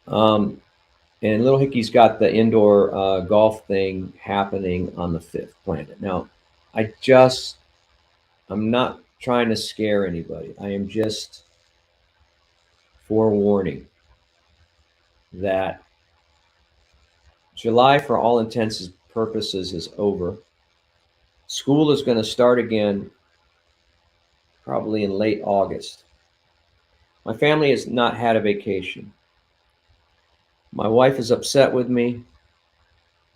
And Little Hickey's got the indoor golf thing happening on the 5th planet. Now, I'm not trying to scare anybody. I am just forewarning that July, for all intents and purposes, is over. School is going to start again probably in late August. My family has not had a vacation. My wife is upset with me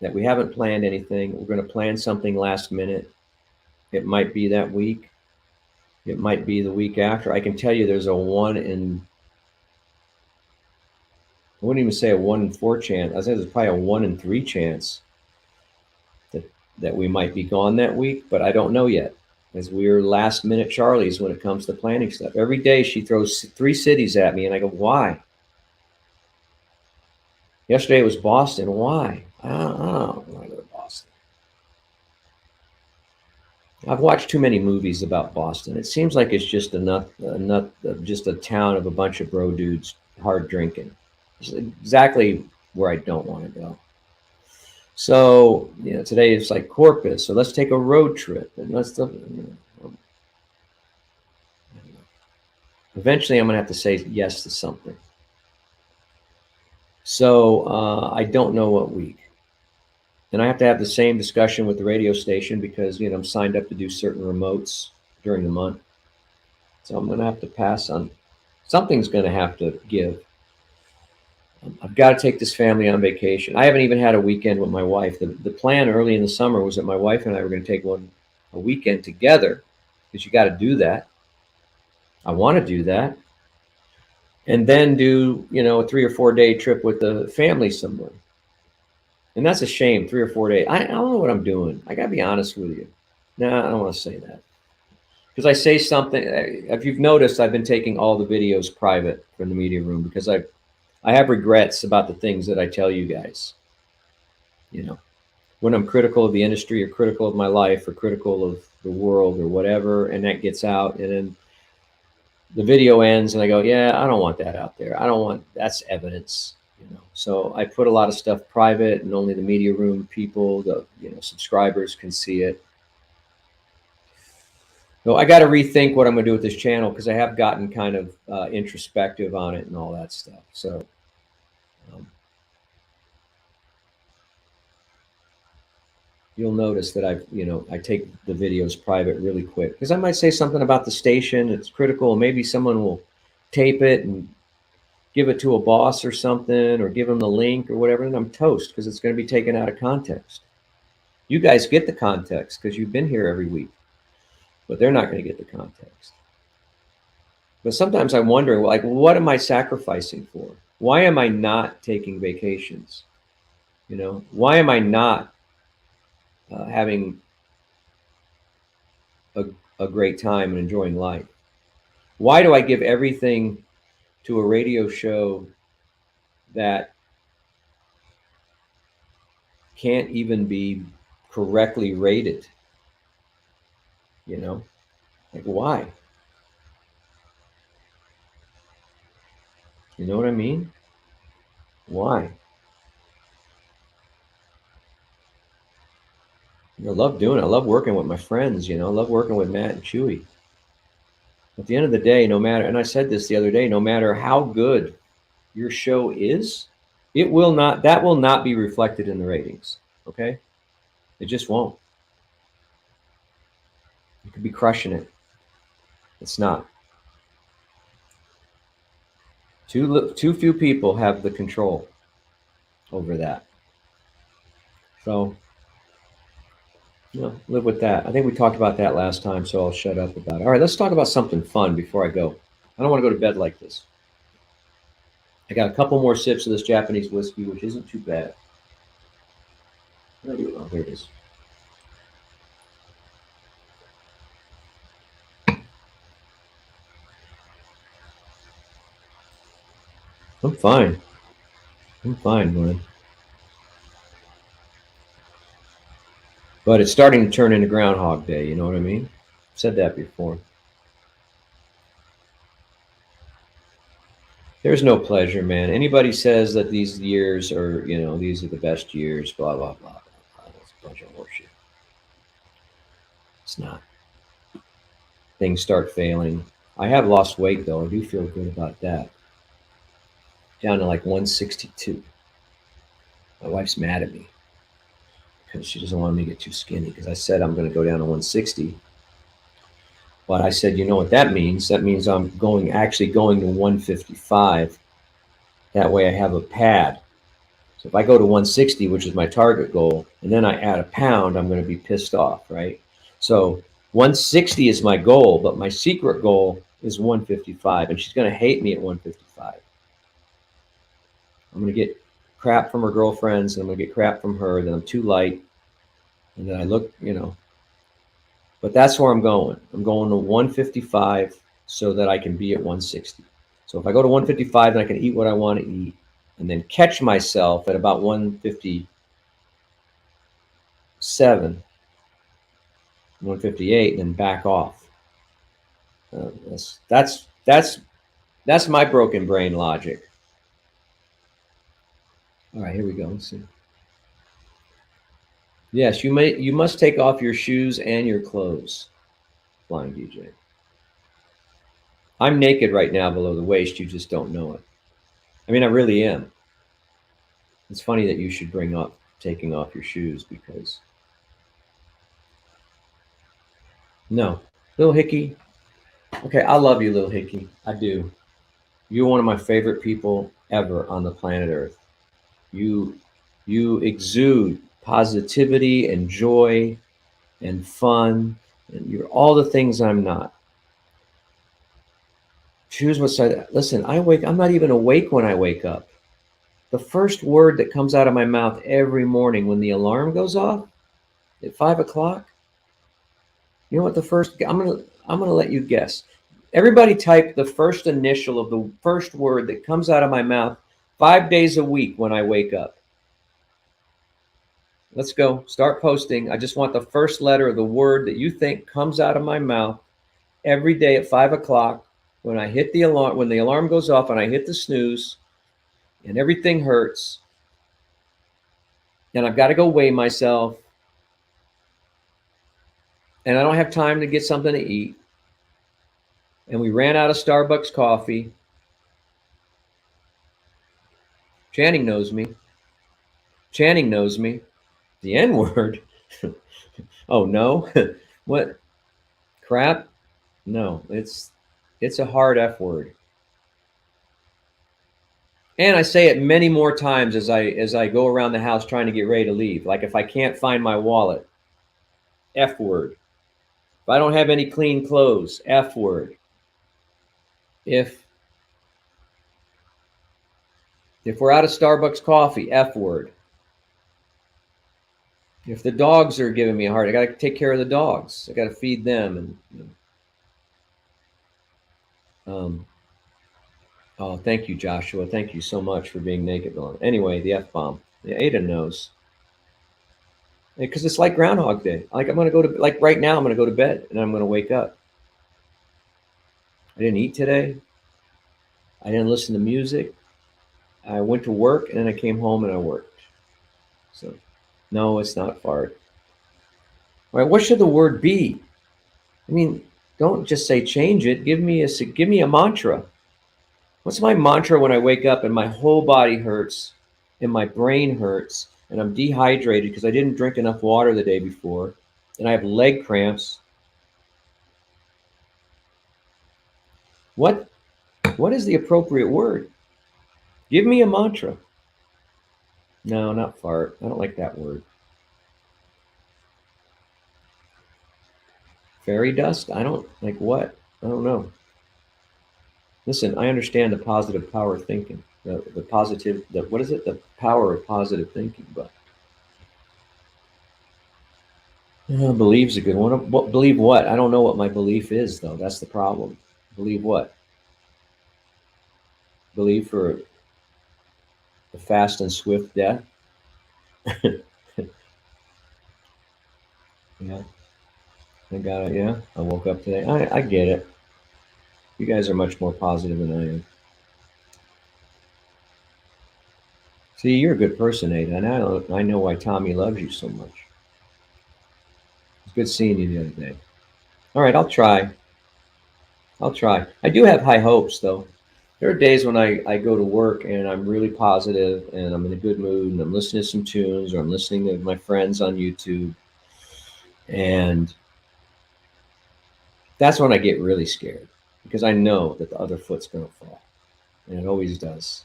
that we haven't planned anything. We're going to plan something last minute. It might be that week. It might be the week after. I can tell you there's I wouldn't even say a 1 in 4 chance. I think there's probably a 1 in 3 chance that we might be gone that week, but I don't know yet, as we're last minute Charlies when it comes to planning stuff. Every day she throws 3 cities at me and I go, why? Yesterday it was Boston. Why? I don't want to go to Boston. I've watched too many movies about Boston. It seems like it's just just a town of a bunch of bro dudes hard drinking. It's exactly where I don't want to go. So, you know, today it's like Corpus, so let's take a road trip and eventually I'm going to have to say yes to something. So I don't know what week. And I have to have the same discussion with the radio station because, you know, I'm signed up to do certain remotes during the month. So I'm going to have to pass on. Something's going to have to give. I've got to take this family on vacation. I haven't even had a weekend with my wife. The plan early in the summer was that my wife and I were going to take a weekend together, because you got to do that. I want to do that. And then do, a 3 or 4 day trip with the family somewhere. And that's a shame, 3 or 4 days. I don't know what I'm doing. I got to be honest with you. No, I don't want to say that. Because I say something, if you've noticed, I've been taking all the videos private from the media room, because I have regrets about the things that I tell you guys. When I'm critical of the industry, or critical of my life, or critical of the world, or whatever, and that gets out, and then the video ends and I go, yeah, I don't want that out there. I don't want, that's evidence. So I put a lot of stuff private, and only the media room people, the subscribers, can see it. So I got to rethink what I'm going to do with this channel, because I have gotten kind of introspective on it and all that stuff. So you'll notice that I take the videos private really quick, because I might say something about the station it's critical. Maybe someone will tape it and give it to a boss or something, or give them the link or whatever, and I'm toast, because it's going to be taken out of context. You guys get the context because you've been here every week, but they're not going to get the context. But sometimes I'm wondering, like, what am I sacrificing for? Why am I not taking vacations? Why am I not having a great time and enjoying life? Why do I give everything to a radio show that can't even be correctly rated? Like, why? You know what I mean? Why? I love doing it. I love working with my friends. I love working with Matt and Chewy. At the end of the day, no matter, and I said this the other day, no matter how good your show is, that will not be reflected in the ratings. Okay? It just won't. You could be crushing it. It's not. Too few people have the control over that. So, live with that. I think we talked about that last time, so I'll shut up about it. All right, let's talk about something fun before I go. I don't want to go to bed like this. I got a couple more sips of this Japanese whiskey, which isn't too bad. Oh, there it is. I'm fine. I'm fine, man. But it's starting to turn into Groundhog Day. You know what I mean? I've said that before. There's no pleasure, man. Anybody says that these years are, these are the best years, blah, blah, blah, blah, blah. That's a bunch of horseshit. It's not. Things start failing. I have lost weight, though. I do feel good about that. Down to like 162. My wife's mad at me because she doesn't want me to get too skinny, because I said I'm going to go down to 160. But I said, you know what that means? That means I'm actually going to 155. That way I have a pad. So if I go to 160, which is my target goal, and then I add a pound, I'm going to be pissed off, right? So 160 is my goal, but my secret goal is 155, and she's going to hate me at 155. I'm going to get crap from her girlfriends, and I'm going to get crap from her that I'm too light, and then I look, But that's where I'm going. I'm going to 155 so that I can be at 160. So if I go to 155, then I can eat what I want to eat, and then catch myself at about 157, 158, and then back off. That's my broken brain logic. All right, here we go. Let's see. Yes, you must take off your shoes and your clothes, Flying DJ. I'm naked right now below the waist. You just don't know it. I mean, I really am. It's funny that you should bring up taking off your shoes, because no, Lil Hickey. Okay, I love you, Lil Hickey. I do. You're one of my favorite people ever on the planet Earth. You exude positivity and joy and fun, and you're all the things I'm not. Choose what side. Listen, I'm not even awake when I wake up. The first word that comes out of my mouth every morning when the alarm goes off at 5 o'clock, you know what the first, I'm gonna let you guess. Everybody type the first initial of the first word that comes out of my mouth 5 days a week when I wake up. Let's go. Start posting. I just want the first letter of the word that you think comes out of my mouth every day at 5 o'clock when I hit the alarm, when the alarm goes off and I hit the snooze and everything hurts and I've got to go weigh myself and I don't have time to get something to eat. And we ran out of Starbucks coffee. Channing knows me. Channing knows me. The N word. Oh no. What? Crap? No, it's a hard F word. And I say it many more times as I go around the house trying to get ready to leave. Like if I can't find my wallet, F word. If I don't have any clean clothes, F word. If we're out of Starbucks coffee, F word. If the dogs are giving me a heart, I got to take care of the dogs. I got to feed them. And oh, thank you, Joshua. Thank you so much for being naked. Anyway, the F-bomb. Yeah, Ada knows. Because it's like Groundhog Day. Like I'm going to go to, like right now, I'm going to go to bed and I'm going to wake up. I didn't eat today. I didn't listen to music. I went to work and then I came home and I worked. So, no, it's not fart. All right, what should the word be? I mean, don't just say change it. Give me a mantra. What's my mantra when I wake up and my whole body hurts and my brain hurts and I'm dehydrated because I didn't drink enough water the day before and I have leg cramps? What is the appropriate word? Give me a mantra. No, not fart. I don't like that word. Fairy dust? I don't like what? I don't know. Listen, I understand the positive power of thinking. The positive, what is it? The power of positive thinking, but believe's a good one. What believe what? I don't know what my belief is though. That's the problem. Believe what? Believe for a fast and swift death? Yeah. I got it. Yeah. I woke up today. I get it. You guys are much more positive than I am. See, you're a good person, Ada, and I know why Tommy loves you so much. It's good seeing you the other day. All right, I'll try. I'll try. I do have high hopes, though. There are days when I go to work and I'm really positive and I'm in a good mood and I'm listening to some tunes or I'm listening to my friends on YouTube. And that's when I get really scared because I know that the other foot's going to fall. And it always does.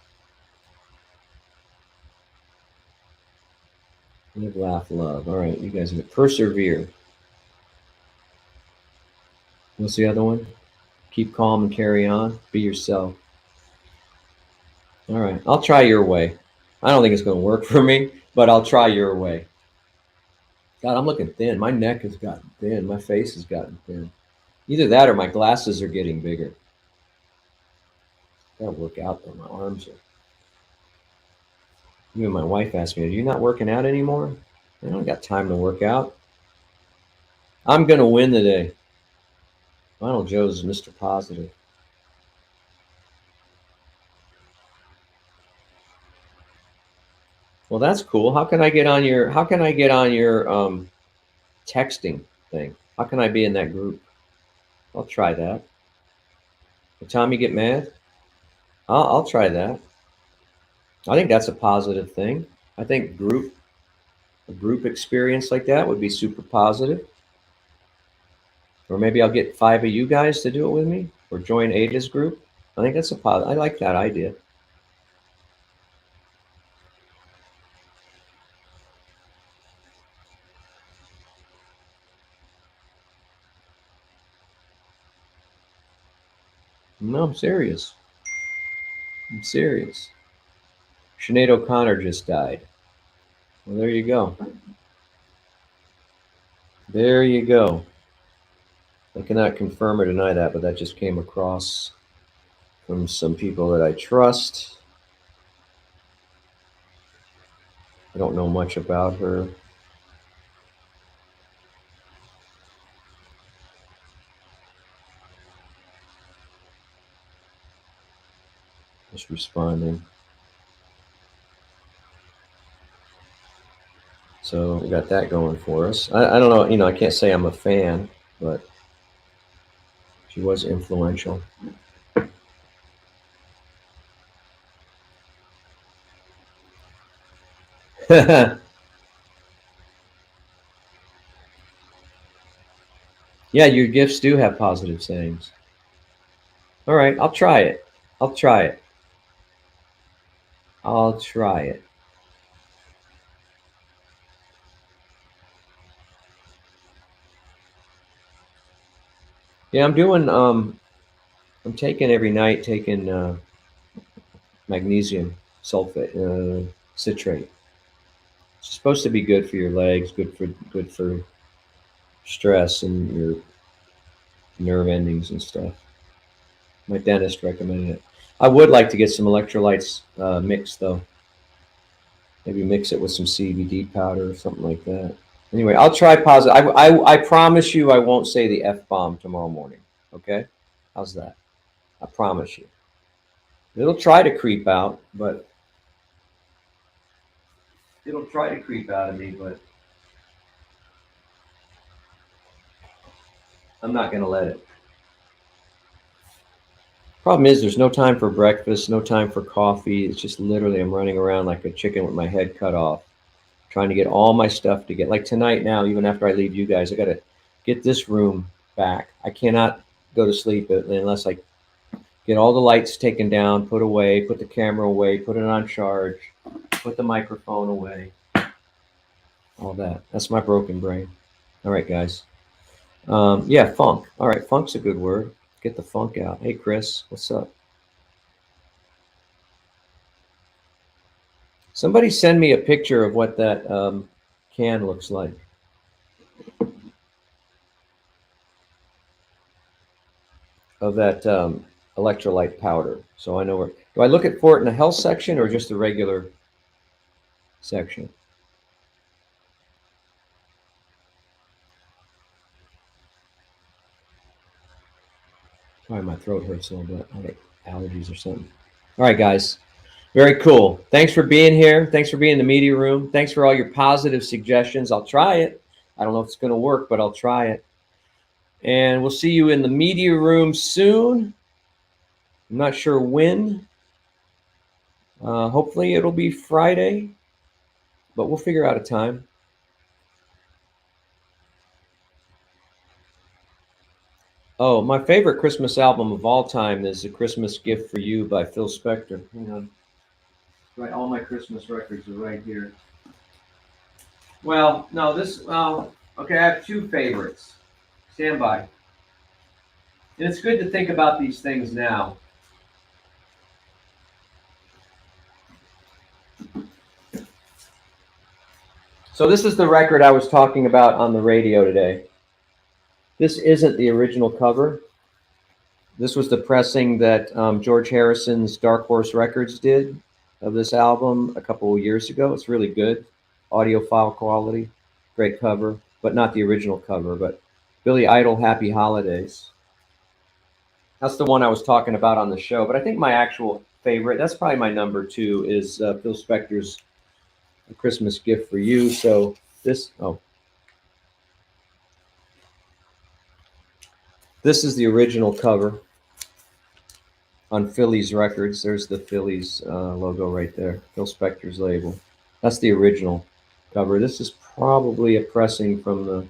Live, laugh, love. All right, you guys persevere. What's the other one? Keep calm and carry on. Be yourself. All right, I'll try your way. I don't think it's going to work for me, but I'll try your way. God, I'm looking thin. My neck has gotten thin. My face has gotten thin. Either that or my glasses are getting bigger. Gotta work out though. My arms are. Even my wife asked me, "Are you not working out anymore?" I don't got time to work out. I'm gonna win today. Ronald Joe's Mr. Positive. Well, that's cool. How can I get on your? How can I get on your texting thing? How can I be in that group? I'll try that. Will Tommy get mad? I'll try that. I think that's a positive thing. I think a group experience like that would be super positive. Or maybe I'll get 5 of you guys to do it with me or join Ada's group. I think that's I like that idea. No, I'm serious. I'm serious. Sinead O'Connor just died. Well, there you go. There you go. I cannot confirm or deny that, but that just came across from some people that I trust. I don't know much about her. Just responding. So we got that going for us. I don't know, you know, I can't say I'm a fan, but she was influential. Yeah, your gifts do have positive sayings. All right, I'll try it. I'll try it. I'll try it. Yeah, I'm doing I'm taking every night taking magnesium sulfate citrate. It's supposed to be good for your legs, good for stress and your nerve endings and stuff. My dentist recommended it. I would like to get some electrolytes mixed though. Maybe mix it with some CBD powder or something like that. Anyway, I'll try positive. I promise you I won't say the F bomb tomorrow morning. Okay? How's that? I promise you. It'll try to creep out, but it'll try to creep out of me, but I'm not going to let it. Problem is, there's no time for breakfast, no time for coffee. It's just literally I'm running around like a chicken with my head cut off, trying to get all my stuff to get. Like tonight now, even after I leave you guys, I got to get this room back. I cannot go to sleep unless I get all the lights taken down, put away, put the camera away, put it on charge, put the microphone away, all that. That's my broken brain. All right, guys. Yeah, funk. All right, funk's a good word. Get the funk out. Hey, Chris, what's up? Somebody send me a picture of what that can looks like. Of that electrolyte powder. So I know where. Do I look at for it in the health section or just the regular section? Sorry, my throat hurts a little bit. I got allergies or something. All right, guys. Very cool. Thanks for being here. Thanks for being in the media room. Thanks for all your positive suggestions. I'll try it. I don't know if it's going to work, but I'll try it. And we'll see you in the media room soon. I'm not sure when. Hopefully it'll be Friday, but we'll figure out a time. Oh, my favorite Christmas album of all time is A Christmas Gift for You by Phil Spector. Hang on. Right, all my Christmas records are right here. Well, no, okay, I have two favorites. Stand by. And it's good to think about these things now. So this is the record I was talking about on the radio today. This isn't the original cover. This was the pressing that George Harrison's Dark Horse Records did of this album a couple of years ago. It's really good. Audiophile quality. Great cover, but not the original cover. But Billy Idol, Happy Holidays. That's the one I was talking about on the show. But I think my actual favorite, that's probably my number two, is Phil Spector's A Christmas Gift for You. So this is the original cover on Phillies Records. There's the Phillies logo right there, Phil Spector's label. That's the original cover. This is probably a pressing from the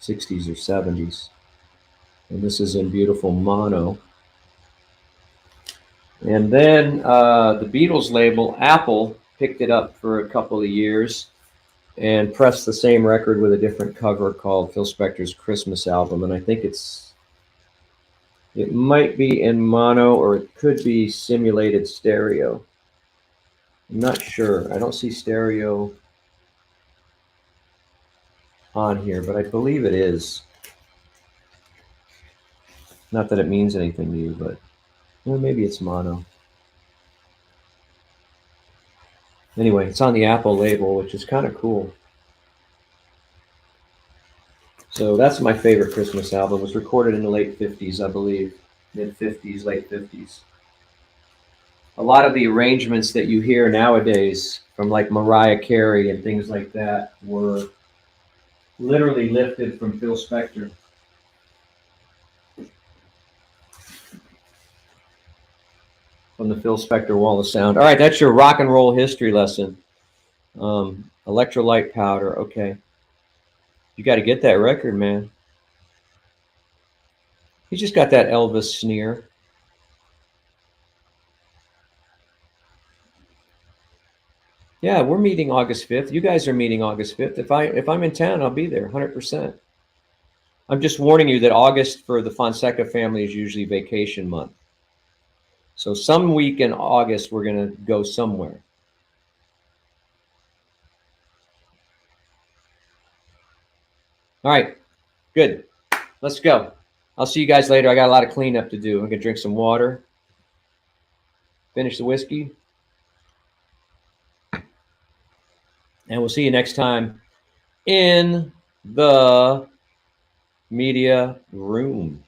60s or 70s. And this is in beautiful mono. And then the Beatles label, Apple, picked it up for a couple of years and pressed the same record with a different cover called Phil Spector's Christmas album. And I think it's It might be in mono or it could be simulated stereo. I'm not sure. I don't see stereo on here, but I believe it is. Not that it means anything to you, but well, maybe it's mono. Anyway, it's on the Apple label, which is kind of cool. So that's my favorite Christmas album. It was recorded in the late 50s, I believe. Mid 50s, late 50s. A lot of the arrangements that you hear nowadays from like Mariah Carey and things like that were literally lifted from Phil Spector. From the Phil Spector Wall of Sound. All right, that's your rock and roll history lesson. Electrolyte powder. Okay. You got to get that record, man. He just got that Elvis sneer. Yeah, we're meeting August 5th. You guys are meeting August 5th. If I'm in town, I'll be there 100%. I'm just warning you that August for the Fonseca family is usually vacation month. So some week in August we're going to go somewhere. All right. Good. Let's go. I'll see you guys later. I got a lot of cleanup to do. I'm going to drink some water. Finish the whiskey. And we'll see you next time in the media room.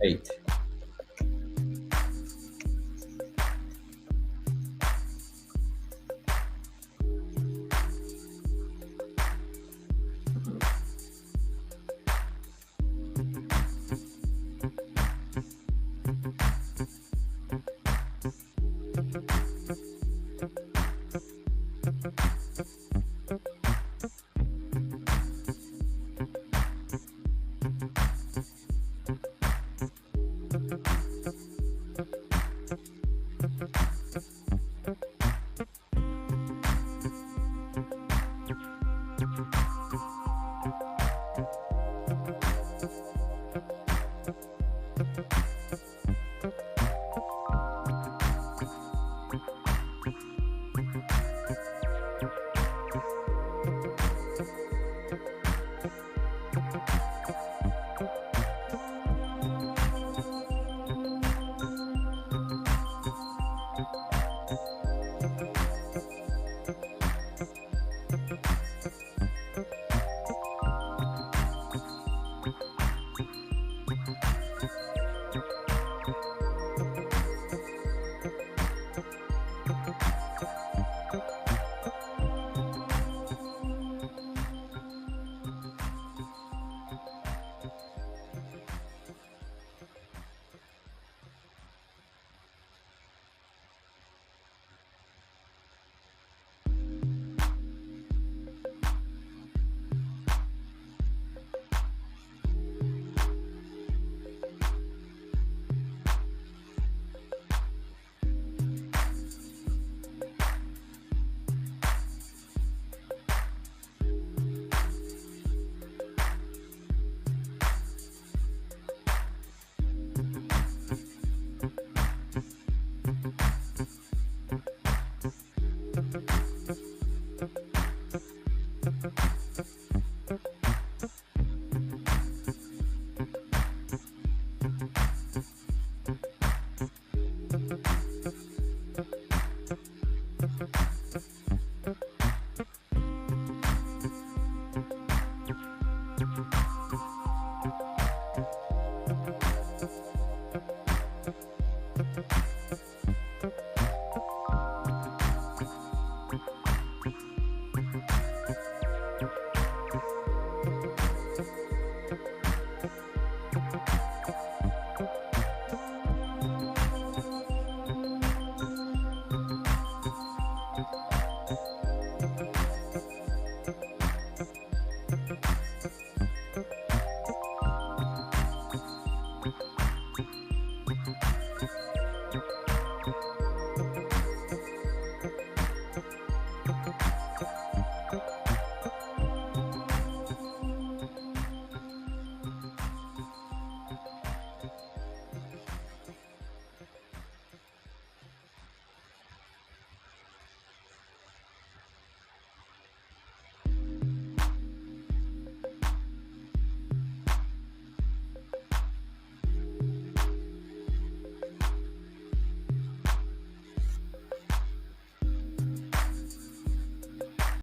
Eight.